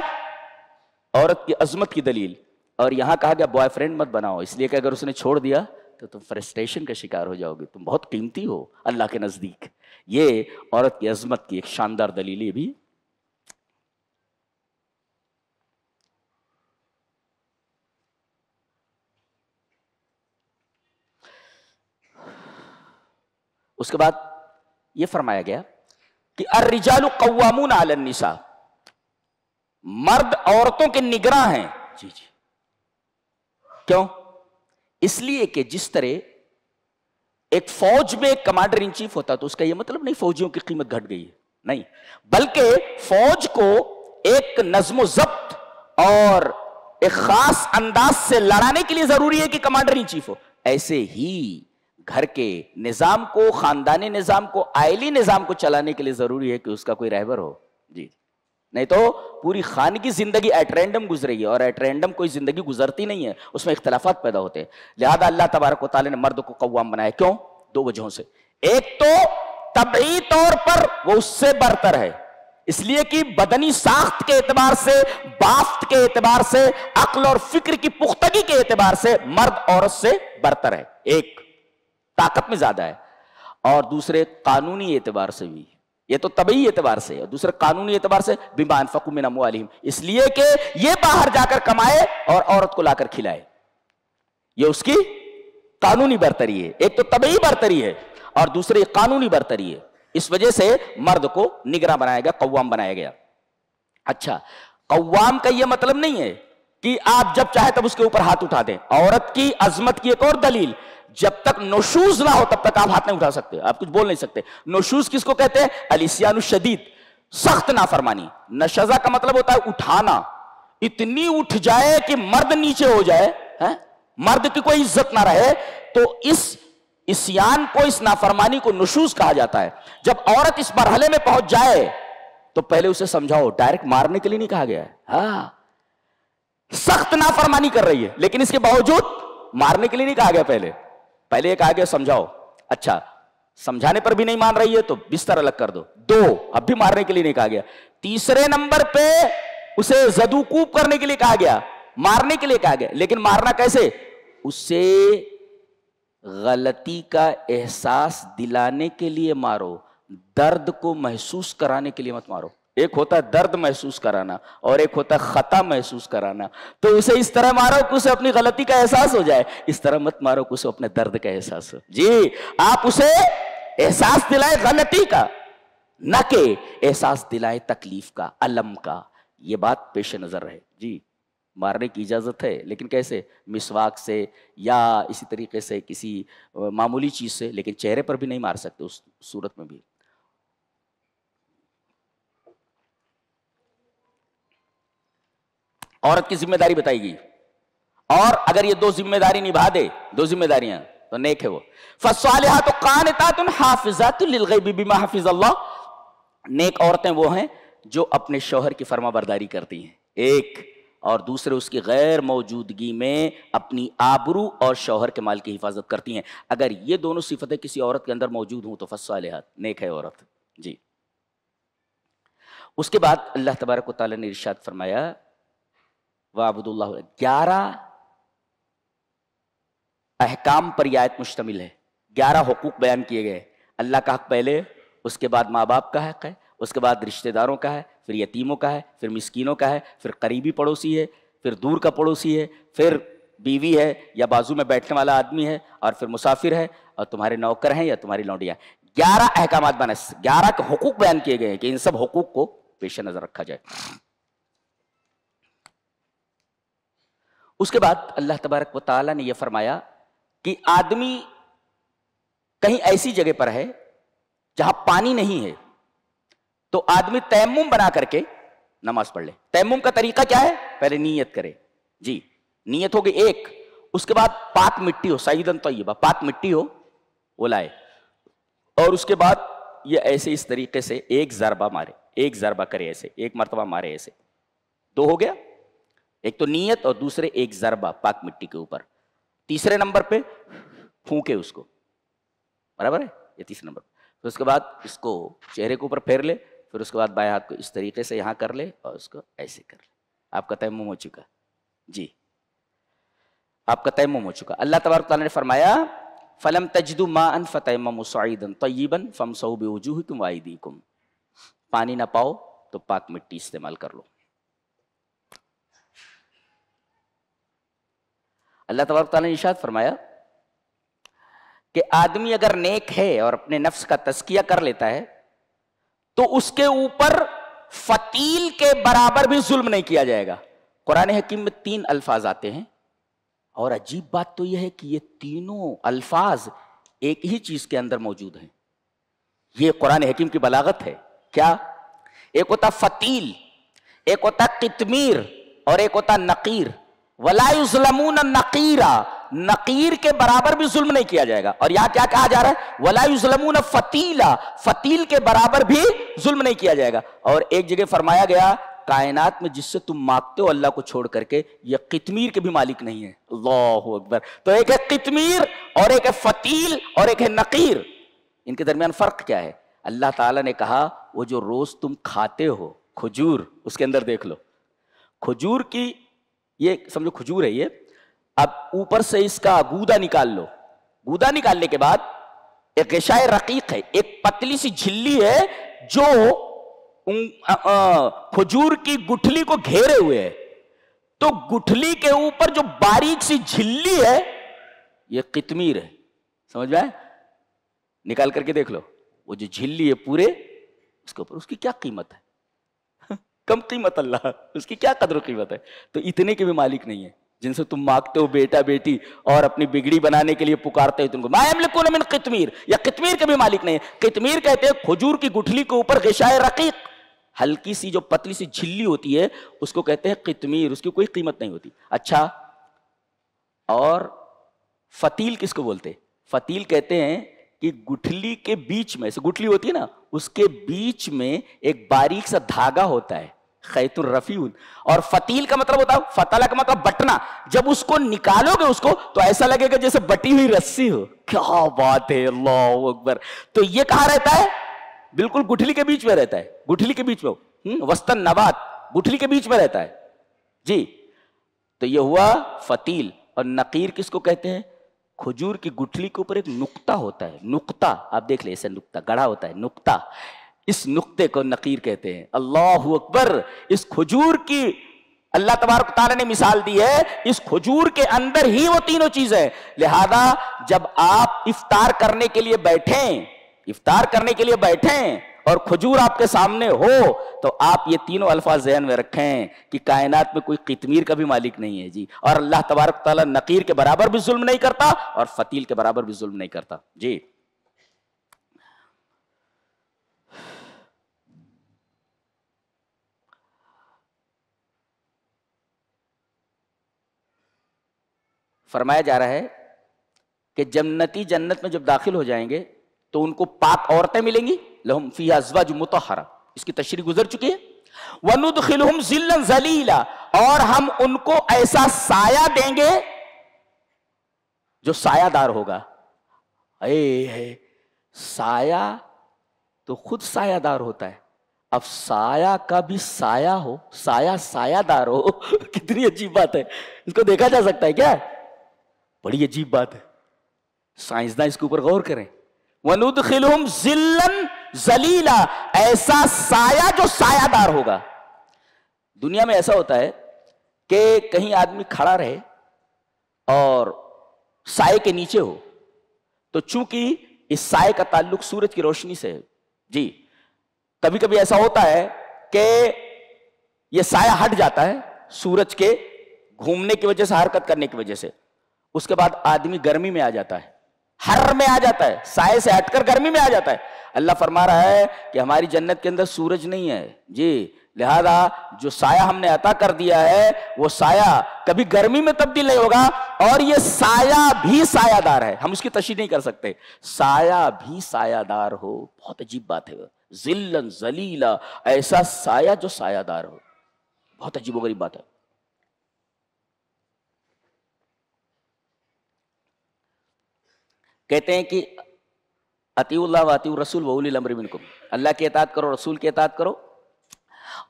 عورت کی عظمت کی دلیل. اور یہاں کہا گیا بوائے فرینڈ مت بناؤ, اس لیے کہ اگر اس نے چھوڑ دیا تو تم فرسٹریشن کا شکار ہو جاؤ گے. تم بہت قیمتی ہو اللہ کے نزدیک. یہ عورت کی عظمت کی ایک شاندار دلیل ہے بھی. اس کے بعد یہ فرمایا گیا کہ الرجال قوامون علی النساء, مرد عورتوں کے نگراں ہیں. جی جی, کیوں؟ اس لیے کہ جس طرح ایک فوج میں ایک کمانڈر ان چیف ہوتا تو اس کا یہ مطلب نہیں فوجیوں کی قیمت گھٹ گئی ہے, نہیں, بلکہ فوج کو ایک نظم و ضبط اور ایک خاص انداز سے لڑانے کے لیے ضروری ہے کہ کمانڈر ان چیف ہو. ایسے ہی گھر کے نظام کو, خاندانی نظام کو, آئلی نظام کو چلانے کے لیے ضروری ہے کہ اس کا کوئی رہبر ہو. جی, نہیں تو پوری خانگی زندگی ایٹ رینڈم گزرے گی, اور ایٹ رینڈم کوئی زندگی گزرتی نہیں ہے, اس میں اختلافات پیدا ہوتے ہیں. لہذا اللہ تبارک و تعالی نے مرد کو قوام بنایا. کیوں؟ 2 وجہوں سے. ایک تو طبعی طور پر وہ اس سے برتر ہے, اس لیے کہ بدنی ساخت کے اعتبار سے، بافت کے اعتبار سے، عقل اور فکر کی پختگی کے اعتبار سے مرد عورت سے برتر ہے. ایک طاقت میں زیادہ ہے، اور دوسرے قانونی اعتبار سے بھی. یہ تو طبعی اعتبار سے ہے، دوسرے قانونی اعتبار سے بما انفقوا من اموالہم، اس لیے کہ یہ باہر جا کر کمائے اور عورت کو لا کر کھلائے. یہ اس کی قانونی برتری ہے. ایک تو طبعی برتری ہے اور دوسری قانونی برتری ہے. اس وجہ سے مرد کو نگراں بنایا گیا، قوام بنایا گیا. اچھا، قوام کا یہ مطلب نہیں ہے کہ آپ جب چاہے تب اس کے اوپر ہاتھ اٹھا دیں. عورت کی عظمت کی ایک اور دلیل، جب تک نشوز نہ ہو تب تک آپ ہاتھ نہیں اٹھا سکتے، آپ کچھ بول نہیں سکتے. نشوز کس کو کہتے ہیں؟ الاسیان الشدید، سخت نافرمانی. نشزہ کا مطلب ہوتا ہے اٹھانا، اتنی اٹھ جائے کہ مرد نیچے ہو جائے، مرد کی کوئی عزت نہ رہے. تو اس اسیان کو، اس نافرمانی کو نشوز کہا جاتا ہے. جب عورت اس مرحلے میں پہنچ جائے تو پہلے اسے سمجھاؤ. ڈائریکٹ مارنے کے لیے نہیں کہا گیا ہے. ہاں، سخت نافرمانی کر رہی ہے لیکن اس کے باوجود مارنے کے لیے نہیں کہا گیا. پہلے یہ کہا گیا سمجھاؤ. اچھا، سمجھانے پر بھی نہیں مان رہی ہے تو بستر الگ کر دو. اب بھی مارنے کے لیے نہیں کہا گیا. تیسرے نمبر پہ اسے زدوکوب کرنے کے لیے کہا گیا، مارنے کے لیے کہا گیا. لیکن مارنا کیسے؟ اسے غلطی کا احساس دلانے کے لیے مارو، درد کو محسوس کرانے کے لیے مت مارو. ایک ہوتا ہے درد محسوس کرانا اور ایک ہوتا ہے خطا محسوس کرانا. تو اسے اس طرح مارو کہ اسے اپنی غلطی کا احساس ہو جائے، اس طرح مت مارو کہ اسے اپنے درد کا احساس ہو. جی، آپ اسے احساس دلائے غلطی کا، نہ کہ احساس دلائے تکلیف کا، الم کا. یہ بات پیش نظر رہے. جی، مارنے کی اجازت ہے لیکن کیسے؟ مسواک سے یا اسی طریقے سے کسی معمولی چیز سے، لیکن چہرے پر بھی نہیں مار سکتے اس صورت میں بھی. عورت کی ذمہ داری بتائی گئی، اور اگر یہ دو ذمہ داری نبھا دے، دو ذمہ داریاں، تو نیک ہے وہ. فالصالحات قانتات حافظات للغیب بما حفظ اللہ. نیک عورتیں وہ ہیں جو اپنے شوہر کی فرما برداری کرتی ہیں، ایک، اور دوسرے اس کی غیر موجودگی میں اپنی آبرو اور شوہر کے مال کی حفاظت کرتی ہیں. اگر یہ دونوں صفتیں کسی عورت کے اندر موجود ہوں تو فالصالحات، نیک ہے عورت. جی، اس کے بعد اللہ تبارک و تعالیٰ نے ارشاد فرمایا وَاعْبُدُوا اللَّهَ. 11 احکام پر یہ آیت مشتمل ہے. 11 حقوق بیان کیے گئے. اللہ کا حق پہلے، اس کے بعد ماں باپ کا حق ہے، اس کے بعد رشتہ داروں کا ہے، پھر یتیموں کا ہے، پھر مسکینوں کا ہے، پھر قریبی پڑوسی ہے، پھر دور کا پڑوسی ہے، پھر بیوی ہے یا بازو میں بیٹھنے والا آدمی ہے، اور پھر مسافر ہے، اور تمہارے نوکر ہیں یا تمہاری لونڈیاں. 11 احکامات بنے، 11 کے حقوق بیان کیے گئے ہیں کہ ان سب حقوق کو پیش نظر رکھا جائے. اس کے بعد اللہ تبارک و تعالیٰ نے یہ فرمایا کہ آدمی کہیں ایسی جگہ پر ہے جہاں پانی نہیں ہے تو آدمی تیمم بنا کر کے نماز پڑھ لے. تیمم کا طریقہ کیا ہے؟ پہلے نیت کرے. جی، نیت ہوگی ایک، اس کے بعد پاک مٹی ہو، سعیدن طیبہ، پاک مٹی ہو وہ لائے، اور اس کے بعد یہ ایسے اس طریقے سے ایک ضربہ مارے، ایک ضربہ کرے، ایسے ایک مرتبہ مارے، ایسے. 2 ہو گیا، ایک تو نیت اور دوسرے ایک ضربہ پاک مٹی کے اوپر. تیسرے نمبر پہ پھونکے اس کو، برابر ہے، یہ تیسرے نمبر. پھر اس کے بعد اس کو چہرے کے اوپر پھیر لے، پھر اس کے بعد بائیں ہاتھ کو اس طریقے سے یہاں کر لے اور اس کو ایسے کر لے. آپ کا تیمم ہو چکا. جی، آپ کا تیمم ہو چکا. اللہ تبارک تعالیٰ نے فرمایا فَلَمْ تَجِدُوا مَاءً فَتَيَمَّمُوا صَعِيدًا طَيِّبًا فَامْسَحُوا بِوُجُوهِكُمْ وَأَيْدِيكُمْ. پانی نہ پاؤ تو پاک مٹی استعمال کر لو. اللہ تبارک تعالیٰ نے ارشاد فرمایا کہ آدمی اگر نیک ہے اور اپنے نفس کا تزکیہ کر لیتا ہے تو اس کے اوپر فتیل کے برابر بھی ظلم نہیں کیا جائے گا. قرآن حکیم میں 3 الفاظ آتے ہیں، اور عجیب بات تو یہ ہے کہ یہ تینوں الفاظ ایک ہی چیز کے اندر موجود ہیں. یہ قرآن حکیم کی بلاغت ہے. کیا؟ ایک ہوتا فتیل، ایک ہوتا قطمیر، اور ایک ہوتا نقیر. وَلَا يُظْلَمُونَ النَّقِيرَ، نقیر کے برابر بھی ظلم نہیں کیا جائے گا. اور یہاں کیا کہا جا رہا ہے؟ وَلَا يُظْلَمُونَ فَتِيلًا، فتیل کے برابر بھی ظلم نہیں کیا جائے گا. اور ایک جگہ فرمایا گیا کائنات میں جس سے تم مانگتے ہو اللہ کو چھوڑ کر کے، یہ قطمیر کے بھی مالک نہیں ہے. اللہ اکبر. تو ایک ہے قطمیر اور ایک ہے فتیل اور ایک ہے نقیر. ان کے درمیان فرق کیا ہے؟ اللہ تعالیٰ نے کہا وہ جو روز تم کھاتے ہو کھجور، اس کے اندر دیکھ لو کھجور کی، یہ سمجھو کھجور ہے یہ، اب اوپر سے اس کا گودا نکال لو، گودا نکالنے کے بعد ایک غشائے رقیق ہے، ایک پتلی سی جھلی ہے جو کھجور کی گٹھلی کو گھیرے ہوئے ہے، تو گٹھلی کے اوپر جو باریک سی جھلی ہے یہ قطمیر ہے، سمجھ میں آئے؟ نکال کر کے دیکھ لو، وہ جو جھلی ہے پورے اس کے اوپر، اس کی کیا قیمت ہے؟ کم قیمت اللہ، اس کی کیا قدر و قیمت ہے؟ تو اتنے کے بھی مالک نہیں ہے جن سے تم مانگتے ہو بیٹا بیٹی اور اپنی بگڑی بنانے کے لیے پکارتے ہو تم کو، ما یملکون من قطمیر، یا قطمیر کے بھی مالک نہیں ہے۔ قطمیر کہتے ہیں کھجور کی گٹھلی کے اوپر غشائے رقیق، ہلکی سی جو پتلی سی جھلی ہوتی ہے اس کو کہتے ہیں قطمیر، اس کی کوئی قیمت نہیں ہوتی۔ اچھا، اور فتیل کس کو بولتے؟ فتیل کہتے ہیں کہ گٹھلی کے بیچ میں، گٹھلی ہوتی ہے نا، اس کے بیچ میں ایک باریک سا دھاگا ہوتا ہے، خیط الرفیون، اور فتیل کا مطلب ہوتا ہے، فتلہ کا مطلب بٹنا، جب اس کو نکالو گے اس کو تو ایسا لگے گا جیسے بٹی ہوئی رسی ہو۔ کیا بات ہے، اللہ اکبر! تو یہ کہاں رہتا ہے؟ بالکل گٹھلی کے بیچ میں رہتا ہے، گٹھلی کے بیچ میں، وسطن نبات، گٹھلی کے بیچ میں رہتا ہے جی۔ تو یہ ہوا فتیل۔ اور نقیر کس کو کہتے ہیں؟ کھجور کی گٹھلی کے اوپر ایک نقطہ ہوتا ہے، نقطہ، آپ دیکھ لیں، ایسے نقطہ گڑھا ہوتا ہے، نقطہ، اس نقطے کو نقیر کہتے ہیں۔ اللہ اکبر! اس کھجور کی اللہ تبارک تعالیٰ نے مثال دی ہے، اس کھجور کے اندر ہی وہ تینوں چیزیں، لہذا جب آپ افطار کرنے کے لیے بیٹھیں اور کھجور آپ کے سامنے ہو تو آپ یہ تینوں الفاظ ذہن میں رکھیں کہ کائنات میں کوئی قطمیر کا بھی مالک نہیں ہے جی، اور اللہ تبارک تعالیٰ نقیر کے برابر بھی ظلم نہیں کرتا اور فتیل کے برابر بھی ظلم نہیں کرتا جی۔ فرمایا جا رہا ہے کہ جنتی جنت میں جب داخل ہو جائیں گے تو ان کو پاک عورتیں ملیں گی، لہم فیہا ازواج مطہرہ، اس کی تشریح گزر چکی ہے، وَنُدْخِلُهُمْ ظِلًّا ظَلِيلًا، اور ہم ان کو ایسا سایہ دیں گے جو سایہ دار ہوگا۔ سایہ تو خود سایہ دار ہوتا ہے، اب سایہ کا بھی سایہ ہو، سایہ سایہ دار ہو، کتنی عجیب بات ہے، اس کو دیکھا جا سکتا ہے کیا؟ بڑی عجیب بات ہے، سائنسداں اس کے اوپر غور کریں۔ وَنُدْخِلُهُمْ ظِلًّا ظَلِيلًا، ایسا سایہ جو سایہ دار ہوگا۔ دنیا میں ایسا ہوتا ہے کہ کہیں آدمی کھڑا رہے اور سائے کے نیچے ہو تو چونکہ اس سائے کا تعلق سورج کی روشنی سے ہے جی، کبھی کبھی ایسا ہوتا ہے کہ یہ سایہ ہٹ جاتا ہے سورج کے گھومنے کی وجہ سے، حرکت کرنے کی وجہ سے، اس کے بعد آدمی گرمی میں آ جاتا ہے، حر میں آ جاتا ہے، سائے سے ہٹ کر گرمی میں آ جاتا ہے۔ اللہ فرما رہا ہے کہ ہماری جنت کے اندر سورج نہیں ہے جی، لہذا جو سایہ ہم نے عطا کر دیا ہے وہ سایہ کبھی گرمی میں تبدیل نہیں ہوگا، اور یہ سایہ بھی سایہ دار ہے، ہم اس کی تشریح نہیں کر سکتے، سایہ بھی سایہ دار ہو، بہت عجیب بات ہے، ظلًا ظلیلا، ایسا سایہ جو سایہ دار ہو، بہت عجیب و غریب بات ہے۔ کہتے ہیں کہ اطیعوا اللہ واطیعوا الرسول واولی الامر منکم، اللہ کی اطاعت کرو، رسول کی اطاعت کرو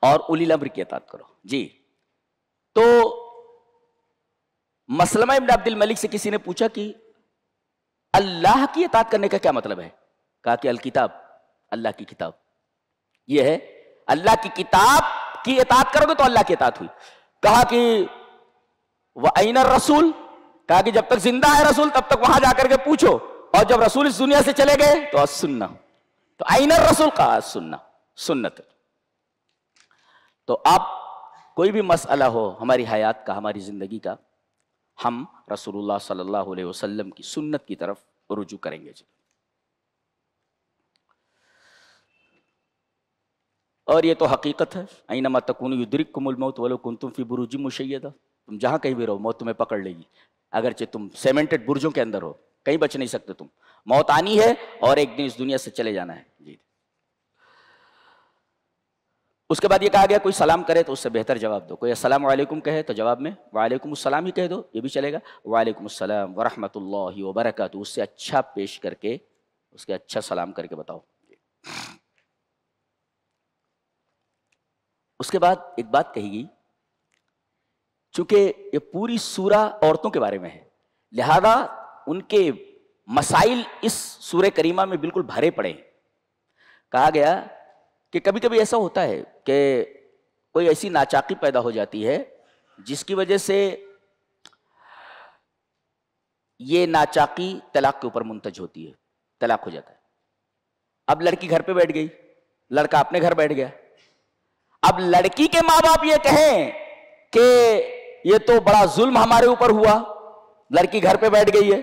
اور اولی الامر کی اطاعت کرو جی۔ تو مسلمہ ابن عبد الملک سے کسی نے پوچھا کہ اللہ کی اطاعت کرنے کا کیا مطلب ہے؟ کہا کہ الکتاب، اللہ کی کتاب، یہ ہے اللہ کی کتاب کی اطاعت کرو گے تو اللہ کی اطاعت ہوئی۔ کہا کہ وَأَيْنَ الرَّسُولُ، کہا کہ جب تک زندہ ہے رسول تب تک وہاں جا کر کے پوچھو، اور جب رسول اس دنیا سے چلے گئے تو السنہ، تو أَيْنَ الرَّسُولُ، کہا السنہ، سنت۔ تو آپ کوئی بھی مسئلہ ہو ہماری حیات کا، ہماری زندگی کا، ہم رسول اللہ صلی اللہ علیہ وسلم کی سنت کی طرف رجوع کریں گے جی۔ اور یہ تو حقیقت ہے، اینما تکونوا یدرککم الموت ولو کنتم فی بروج مشیدہ، تم جہاں کہیں بھی رہو موت تمہیں پکڑ لے گی، اگرچہ تم سیمنٹڈ برجوں کے اندر ہو، کہیں بچ نہیں سکتے تم، موت آنی ہے اور ایک دن اس دنیا سے چلے جانا ہے جی۔ اس کے بعد یہ کہا گیا کوئی سلام کرے تو اس سے بہتر جواب دو، کوئی السلام علیکم کہے تو جواب میں وعلیکم السلام ہی کہہ دو، یہ بھی چلے گا، وعلیکم السلام ورحمۃ اللہ وبرکاتہ، اس سے اچھا پیش کر کے، اس کے اچھا سلام کر کے بتاؤ۔ اس کے بعد ایک بات کہی گئی، چونکہ یہ پوری سورہ عورتوں کے بارے میں ہے، لہذا ان کے مسائل اس سورہ کریمہ میں بالکل بھرے پڑے ہیں۔ کہا گیا کہ کبھی کبھی ایسا ہوتا ہے کہ کوئی ایسی ناچاقی پیدا ہو جاتی ہے جس کی وجہ سے یہ ناچاقی طلاق کے اوپر منتج ہوتی ہے، طلاق ہو جاتا ہے۔ اب لڑکی گھر پہ بیٹھ گئی، لڑکا اپنے گھر بیٹھ گیا۔ اب لڑکی کے ماں باپ یہ کہیں کہ یہ تو بڑا ظلم ہمارے اوپر ہوا، لڑکی گھر پہ بیٹھ گئی ہے،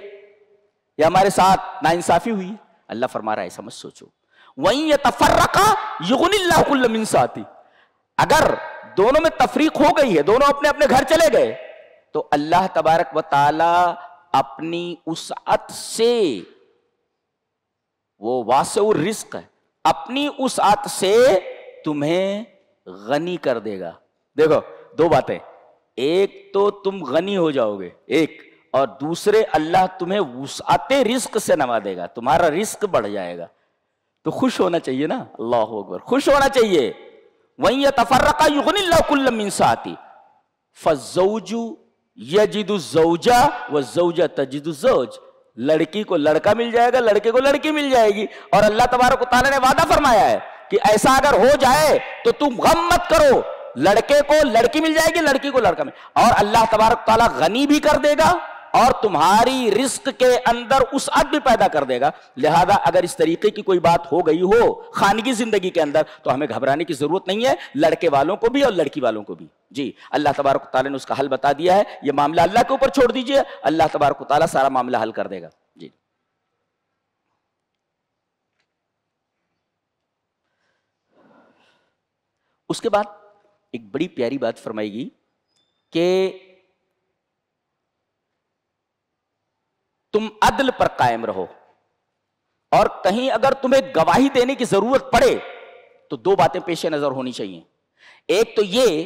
یہ ہمارے ساتھ ناانصافی ہوئی ہے۔ اللہ فرما رہا ہے ایسا مت سوچو، وَإِن يَتَفَرَّقَا يُغْنِ اللَّهُ كُلًّا مِن سَعَتِهِ، اگر دونوں میں تفریق ہو گئی ہے، دونوں اپنے اپنے گھر چلے گئے، تو اللہ تبارک و تعالی اپنی وسعت سے، وہ واسع الرزق ہے، اپنی وسعت سے تمہیں غنی کر دے گا۔ دیکھو دو باتیں، ایک تو تم غنی ہو جاؤ گے، ایک، اور دوسرے اللہ تمہیں وسعت رزق سے نوازے گا، تمہارا رزق بڑھ جائے گا، تو خوش ہونا چاہیے نا، اللہ اکبر، خوش ہونا چاہیے۔ وَإِن يَتَفَرَّقَا يُغْنِ اللَّهُ كُلًّا مِن سَعَتِهِ فَالزَّوْجُ يَجِدُ الزَّوْجَ وَالزَّوْجَةُ تَجِدُ الزَّوْجَ، لڑکی کو لڑکا مل جائے گا، لڑکے کو لڑکی مل جائے گی، اور اللہ تبارک و تعالیٰ نے وعدہ فرمایا ہے کہ ایسا اگر ہو جائے تو تم غم مت کرو، لڑکے کو لڑکی مل جائے گی، لڑکی کو لڑکا مل، اور اللہ تبارک و تعالیٰ غنی بھی کر دے گا اور تمہاری رزق کے اندر وسعت بھی پیدا کر دے گا۔ لہذا اگر اس طریقے کی کوئی بات ہو گئی ہو خانگی زندگی کے اندر تو ہمیں گھبرانے کی ضرورت نہیں ہے، لڑکے والوں کو بھی اور لڑکی والوں کو بھی۔ جی اللہ تبارک و تعالیٰ نے اس کا حل بتا دیا ہے، یہ معاملہ اللہ کے اوپر چھوڑ دیجئے، اللہ تبارک و تعالیٰ سارا معاملہ حل کر دے گا۔ جی اس کے بعد ایک بڑی پیاری بات فرمائی گئی کہ تم عدل پر قائم رہو، اور کہیں اگر تمہیں گواہی دینے کی ضرورت پڑے تو دو باتیں پیش نظر ہونی چاہیے۔ ایک تو یہ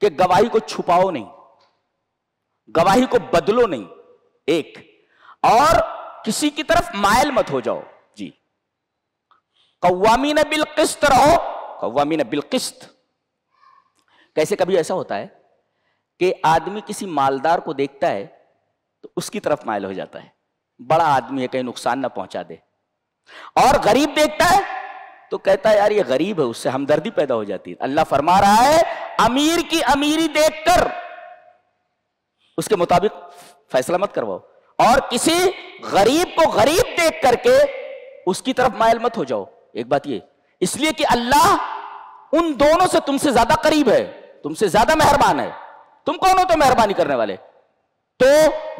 کہ گواہی کو چھپاؤ نہیں، گواہی کو بدلو نہیں، ایک، اور کسی کی طرف مائل مت ہو جاؤ۔ جی قوامین بالقسط رہو، قوامین بالقسط۔ کیسے کبھی ایسا ہوتا ہے کہ آدمی کسی مالدار کو دیکھتا ہے تو اس کی طرف مائل ہو جاتا ہے، بڑا آدمی ہے کہیں نقصان نہ پہنچا دے، اور غریب دیکھتا ہے تو کہتا ہے یار یہ غریب ہے، اس سے ہمدردی پیدا ہو جاتی ہے۔ اللہ فرما رہا ہے امیر کی امیری دیکھ کر اس کے مطابق فیصلہ مت کرواؤ، اور کسی غریب کو غریب دیکھ کر کے اس کی طرف مائل مت ہو جاؤ۔ ایک بات یہ، اس لیے کہ اللہ ان دونوں سے تم سے زیادہ قریب ہے، تم سے زیادہ مہربان ہے۔ تم کون ہو تو مہربانی کرنے والے؟ تو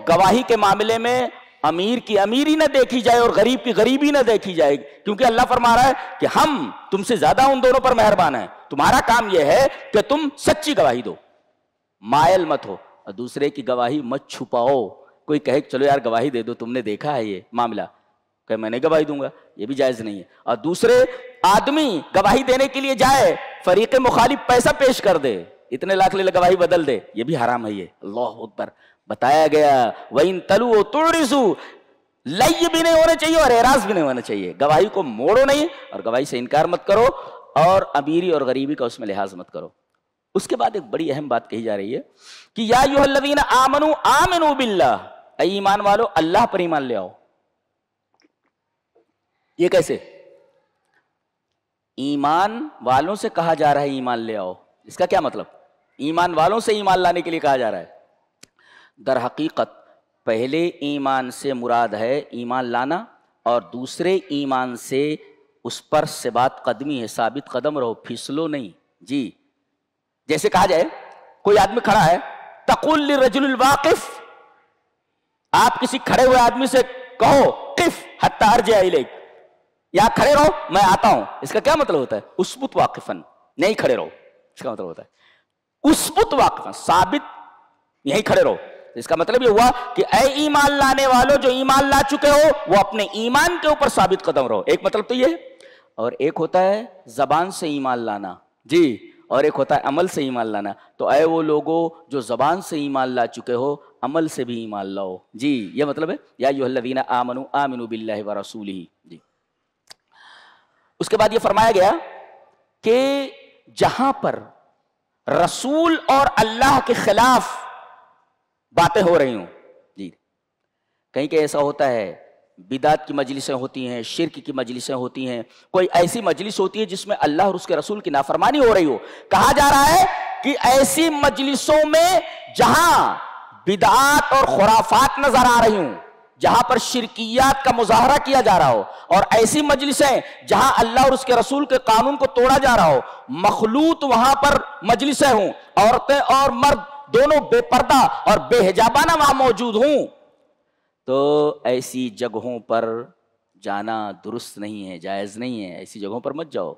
گواہی کے معاملے میں امیر کی امیری نہ دیکھی جائے اور غریب کی غریبی نہ دیکھی جائے، کیونکہ اللہ فرما رہا ہے کہ ہم تم سے زیادہ ان دونوں پر مہربان ہیں، تمہارا کام یہ ہے کہ تم سچی گواہی دو، مائل مت ہو، اور دوسرے کی گواہی مت چھپاؤ۔ کوئی کہے چلو یار گواہی دے دو، تم نے دیکھا ہے یہ معاملہ، کہ میں نے گواہی دوں گا، یہ بھی جائز نہیں ہے۔ اور دوسرے آدمی گواہی دینے کے لیے جائے، فریق مخالف پیسہ پیش کر دے، اتنے لاکھ لے گواہی بدل دے، یہ بھی حرام ہے۔ یہ اللہ اکبر بتایا گیا، وَإِن تَلُوَّ تُعْرِضُوا، لئی بھی نہیں ہونا چاہیے اور اعراض بھی نہیں ہونا چاہیے، گواہی کو موڑو نہیں اور گواہی سے انکار مت کرو، اور امیری اور غریبی کا اس میں لحاظ مت کرو۔ اس کے بعد ایک بڑی اہم بات کہی جا رہی ہے کہ یا ایھا الذین آمنوا آمنوا باللہ، اے ایمان والو اللہ پر ایمان لے آؤ۔ یہ کیسے؟ ایمان والوں سے کہا جا رہا ہے ایمان لے آؤ، اس کا کیا مطلب؟ ایمان والوں سے ایمان لانے کے لیے کہا جا رہا ہے۔ در حقیقت پہلے ایمان سے مراد ہے ایمان لانا، اور دوسرے ایمان سے اس پر ثبات قدمی ہے، ثابت قدم رہو، پھسلو نہیں۔ جی جیسے کہا جائے کوئی آدمی کھڑا ہے، تقول للرجل الواقف، آپ کسی کھڑے ہوئے آدمی سے کہو قف حتی ارجع الیک، یا کھڑے رہو میں آتا ہوں، اس کا کیا مطلب ہوتا ہے؟ اسبت واقفاً، نہیں کھڑے رہو، اس کا مطلب ہوتا ہے اسبت واقفاً، ثابت یہیں کھڑے رہو۔ اس کا مطلب یہ ہوا کہ اے ایمان لانے والو جو ایمان لا چکے ہو، وہ اپنے ایمان کے اوپر ثابت قدم رہو۔ ایک مطلب تو یہ ہے، اور ایک ہوتا ہے زبان سے ایمان لانا، جی، اور ایک ہوتا ہے عمل سے ایمان لانا۔ تو اے وہ لوگوں جو زبان سے ایمان لا چکے ہو، عمل سے بھی ایمان لاؤ۔ جی یہ مطلب ہے یا ایھا الذین آمنوا آمنوا باللہ ورسولہ۔ جی اس کے بعد یہ فرمایا گیا کہ جہاں پر رسول اور اللہ کے خلاف باتیں ہو رہی ہوں. جی کہیں کہ ایسا ہوتا ہے بدعت کی مجلسیں ہوتی ہیں, شرک کی مجلسیں ہوتی ہیں, کوئی ایسی مجلس ہوتی ہے جس میں اللہ اور اس کے رسول کی نافرمانی ہو رہی ہو. کہا جا رہا ہے کہ ایسی مجلسوں میں جہاں بدعات اور خرافات نظر آ رہی ہوں, جہاں پر شرکیات کا مظاہرہ کیا جا رہا ہو, اور ایسی مجلسیں جہاں اللہ اور اس کے رسول کے قانون کو توڑا جا رہا ہو, مخلوط وہاں پر مجلسیں ہوں, عورتیں اور مرد دونوں بے پردہ اور بے حجابانہ وہاں موجود ہوں, تو ایسی جگہوں پر جانا درست نہیں ہے, جائز نہیں ہے. ایسی جگہوں پر مت جاؤ.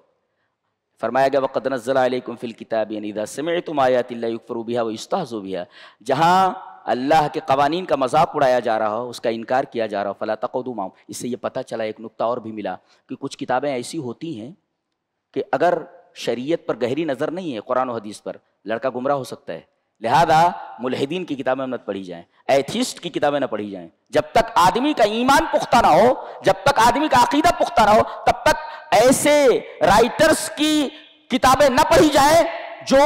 فرمایا گیا وَقَدْ نَزَّلَ عَلَيْكُمْ فِي الْكِتَابِ أَنْ إِذَا سَمِعْتُمْ آيَاتِ اللَّهِ يُكْفَرُ بِهَا وَيُسْتَهْزَأُ بِهَا, جہاں اللہ کے قوانین کا مذاق اڑایا جا رہا ہو, اس کا انکار کیا جا رہا ہو, فَلَا تَقْعُدُوا مَعَهُمْ. اس سے یہ پتہ چلا, ایک نقطہ اور بھی ملا کہ کچھ کتابیں ایسی ہوتی ہیں کہ اگر شریعت پر گہری نظر نہیں ہے, قرآن و حدیث پر, لڑکا گمراہ ہو سکتا ہے. لہذا ملحدین کی کتابیں نہ پڑھی جائیں, ایتھیسٹ کی کتابیں نہ پڑھی جائیں. جب تک آدمی کا ایمان پختہ نہ ہو, جب تک آدمی کا عقیدہ پختہ نہ ہو, تب تک ایسے رائٹرز کی کتابیں نہ پڑھی جائیں جو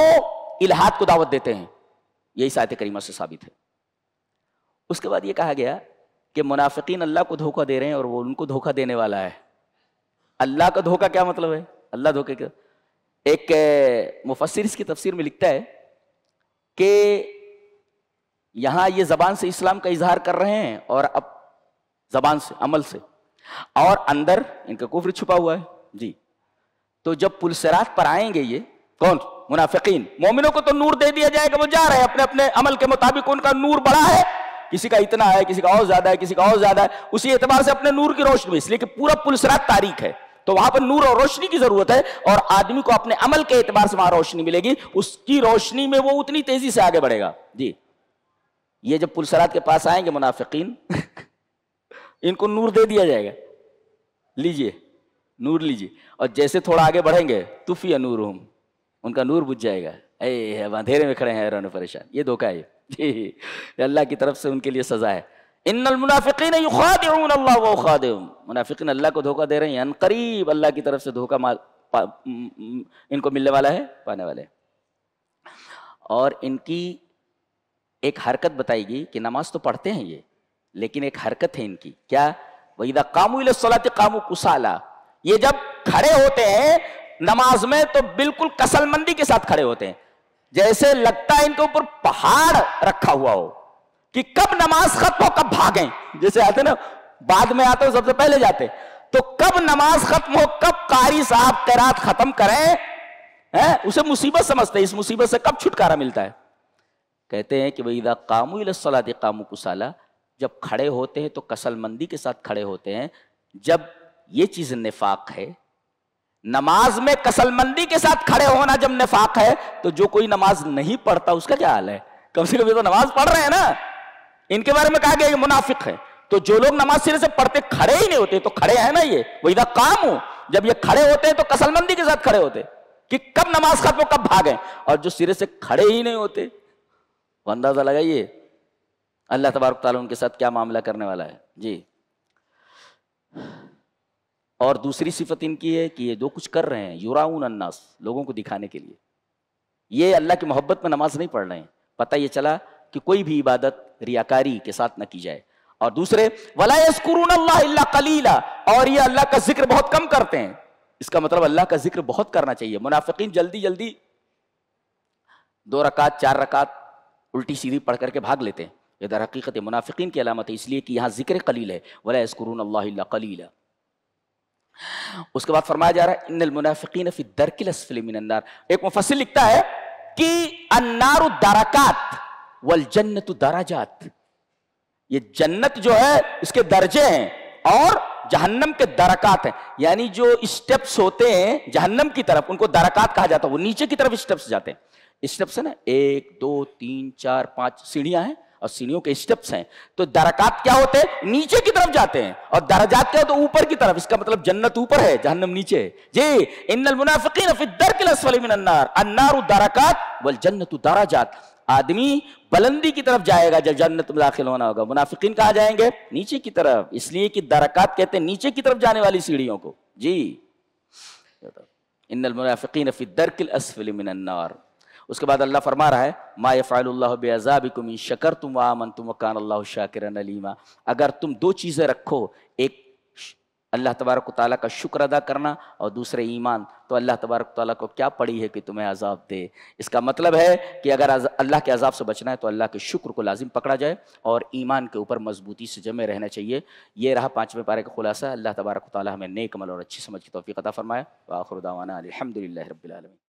الہاد کو دعوت دیتے ہیں. یہی آیت کریمہ سے ثابت ہے. اس کے بعد یہ کہا گیا کہ منافقین اللہ کو دھوکہ دے رہے ہیں اور وہ ان کو دھوکہ دینے والا ہے. اللہ کا دھوکہ کیا مطلب ہے؟ اللہ دھوکے کا, ایک مفسر اس کی تفسیر میں لکھتا ہے کہ یہاں یہ زبان سے اسلام کا اظہار کر رہے ہیں, اور اب زبان سے, عمل سے, اور اندر ان کا کفر چھپا ہوا ہے. جی تو جب پلسرات پر آئیں گے یہ کون؟ منافقین. مومنوں کو تو نور دے دیا جائے گا, وہ جا رہے ہیں اپنے اپنے عمل کے مطابق, ان کا نور بڑا ہے, کسی کا اتنا ہے, کسی کا اور زیادہ ہے, کسی کا اور زیادہ ہے, اسی اعتبار سے اپنے نور کی روشنی میں, اس لیے کہ پورا پلسرات تاریک ہے, تو وہاں پر نور اور روشنی کی ضرورت ہے, اور آدمی کو اپنے عمل کے اعتبار سے وہاں روشنی ملے گی, اس کی روشنی میں وہ اتنی تیزی سے آگے بڑھے گا. جی یہ جب پلسرات کے پاس آئیں گے منافقین ان کو نور دے دیا جائے گا, لیجئے نور لیجئے, اور جیسے تھوڑا آگے بڑھیں گے طفی نورہم, ان کا نور بجھ جائے گا. اے اندھیرے میں کھڑے ہیں حیران و پریشان. یہ دھوکہ ہے, جی اللہ کی طرف سے ان کے لیے سزا ہے. ان المنافقین یخادعون اللہ وهو خادعهم, منافقین اللہ کو دھوکہ دے رہے ہیں, ان قریب اللہ کی طرف سے دھوکہ ان کو ملنے والا ہے, پانے والے ہیں. اور ان کی ایک حرکت بتائی گئی کہ نماز تو پڑھتے ہیں یہ, لیکن ایک حرکت ہے ان کی, کیا؟ وَإِذَا قَامُوا إِلَى الصَّلَاةِ قَامُوا كُسَالَىٰ, یہ جب کھڑے ہوتے ہیں نماز میں تو بالکل کسل مندی کے ساتھ کھڑے ہوتے ہیں, جیسے لگتا ہے ان کے اوپر پہاڑ رکھا ہوا ہو کہ کب نماز ختم ہو کب بھاگیں. جیسے آتے نا, بعد میں آتے ہو سب سے پہلے جاتے, تو کب نماز ختم ہو, کب قاری صاحب قرات ختم کریں, اسے مصیبت سمجھتے ہیں, اس مصیبت سے کب چھٹکارا ملتا ہے. کہتے ہیں کہ وَإِذَا قَامُوا إِلَى الصَّلَاةِ قَامُوا كُسَالَىٰ, جب کھڑے ہوتے ہیں تو کسل مندی کے ساتھ کھڑے ہوتے ہیں. جب یہ چیز نفاق ہے, نماز میں کسل مندی کے ساتھ کھڑے ہونا جب نفاق ہے, تو جو کوئی نماز نہیں پڑھتا اس کا کیا حال ہے؟ کم سے کم یہ تو نماز پڑھ رہے ہیں نا. ان کے بارے میں کہا گیا یہ منافق ہے. تو جو لوگ نماز سرے سے پڑھتے کھڑے ہی نہیں ہوتے, تو کھڑے ہیں نا یہ, وَإِذَا قَامُوا, جب یہ کھڑے ہوتے ہیں تو کسل مندی کے ساتھ کھڑے ہوتے کہ کب نماز ختم ہو کب بھاگیں. اور جو سرے سے کھڑے ہی نہیں ہوتے, وہ اندازہ لگائیے اللہ تبارک تعالیٰ ان کے ساتھ کیا معاملہ کرنے والا ہے. جی اور دوسری صفت ان کی ہے کہ یہ جو کچھ کر رہے ہیں یراؤن الناس, لوگوں کو دکھانے کے لیے, یہ اللہ کی محبت میں نماز نہیں پڑھ رہے ہیں. پتہ یہ چلا کہ کوئی بھی عبادت ریاکاری کے ساتھ نہ کی جائے. اور دوسرے ولا یذکرون اللہ الا قلیلا, اور یہ اللہ کا ذکر بہت کم کرتے ہیں. اس کا مطلب اللہ کا ذکر بہت کرنا چاہیے. منافقین جلدی جلدی 2 رکعت 4 رکعت الٹی سیدھی پڑھ کر کے بھاگ لیتے ہیں. یہ در حقیقت منافقین کی علامت ہے, اس لیے کہ یہاں ذکر قلیل ہے, ولا یذکرون اللہ الا قلیلا. اس کے بعد فرمایا جا رہا ہے ان المنافقین فی الدرک الاسفل من النار. ایک مفسر لکھتا ہے کہ النار درکات والجنت درجات, یہ جنت جو ہے اس کے درجے ہیں اور جہنم کے درکات ہیں. یعنی جو اسٹیپس ہوتے ہیں جہنم کی طرف ان کو درکات کہا جاتا ہے, وہ نیچے کی طرف اسٹیپس جاتے ہیں. اسٹیپس ہے نا 1 2 3 4 5 سیڑھیاں ہیں اور سیڑھیوں کے اسٹیپس ہیں. تو درکات کیا ہوتے ہیں؟ نیچے کی طرف جاتے ہیں, اور درجات کیا ہوتے ہیں؟ اوپر کی طرف. اس کا مطلب جنت اوپر ہے جہنم نیچے ہے. جی ان المنافقین فی الدرک الاسفل من النار, النار درکات والجنت درجات. آدمی بلندی کی طرف جائے گا جب جنت میں داخل ہونا ہوگا, منافقین کہاں جائیں گے؟ نیچے کی طرف. اس لیے کہ درکات کہتے ہیں نیچے کی طرف جانے والی سیڑھیوں کو. جی ان المنافقین فی الدرک الاسفل من النار. اس کے بعد اللہ فرما رہا ہے ما یفعل اللہ بعذابکم ان شکرتم وآمنتم وکان اللہ شاکرا علیما. اگر تم دو چیزیں رکھو، ایک اللہ تبارک و تعالیٰ کا شکر ادا کرنا اور دوسرے ایمان، تو اللہ تبارک و تعالیٰ کو کیا پڑی ہے کہ تمہیں عذاب دے. اس کا مطلب ہے کہ اگر اللہ کے عذاب سے بچنا ہے تو اللہ کے شکر کو لازم پکڑا جائے اور ایمان کے اوپر مضبوطی سے جمے رہنا چاہیے. یہ رہا 5ویں پارے کا خلاصہ. اللہ تبارک و تعالیٰ ہمیں نیک عمل اور اچھی سمجھ کی توفیق عطا فرمائے. وآخر دعوانا الحمدللہ رب العالمین.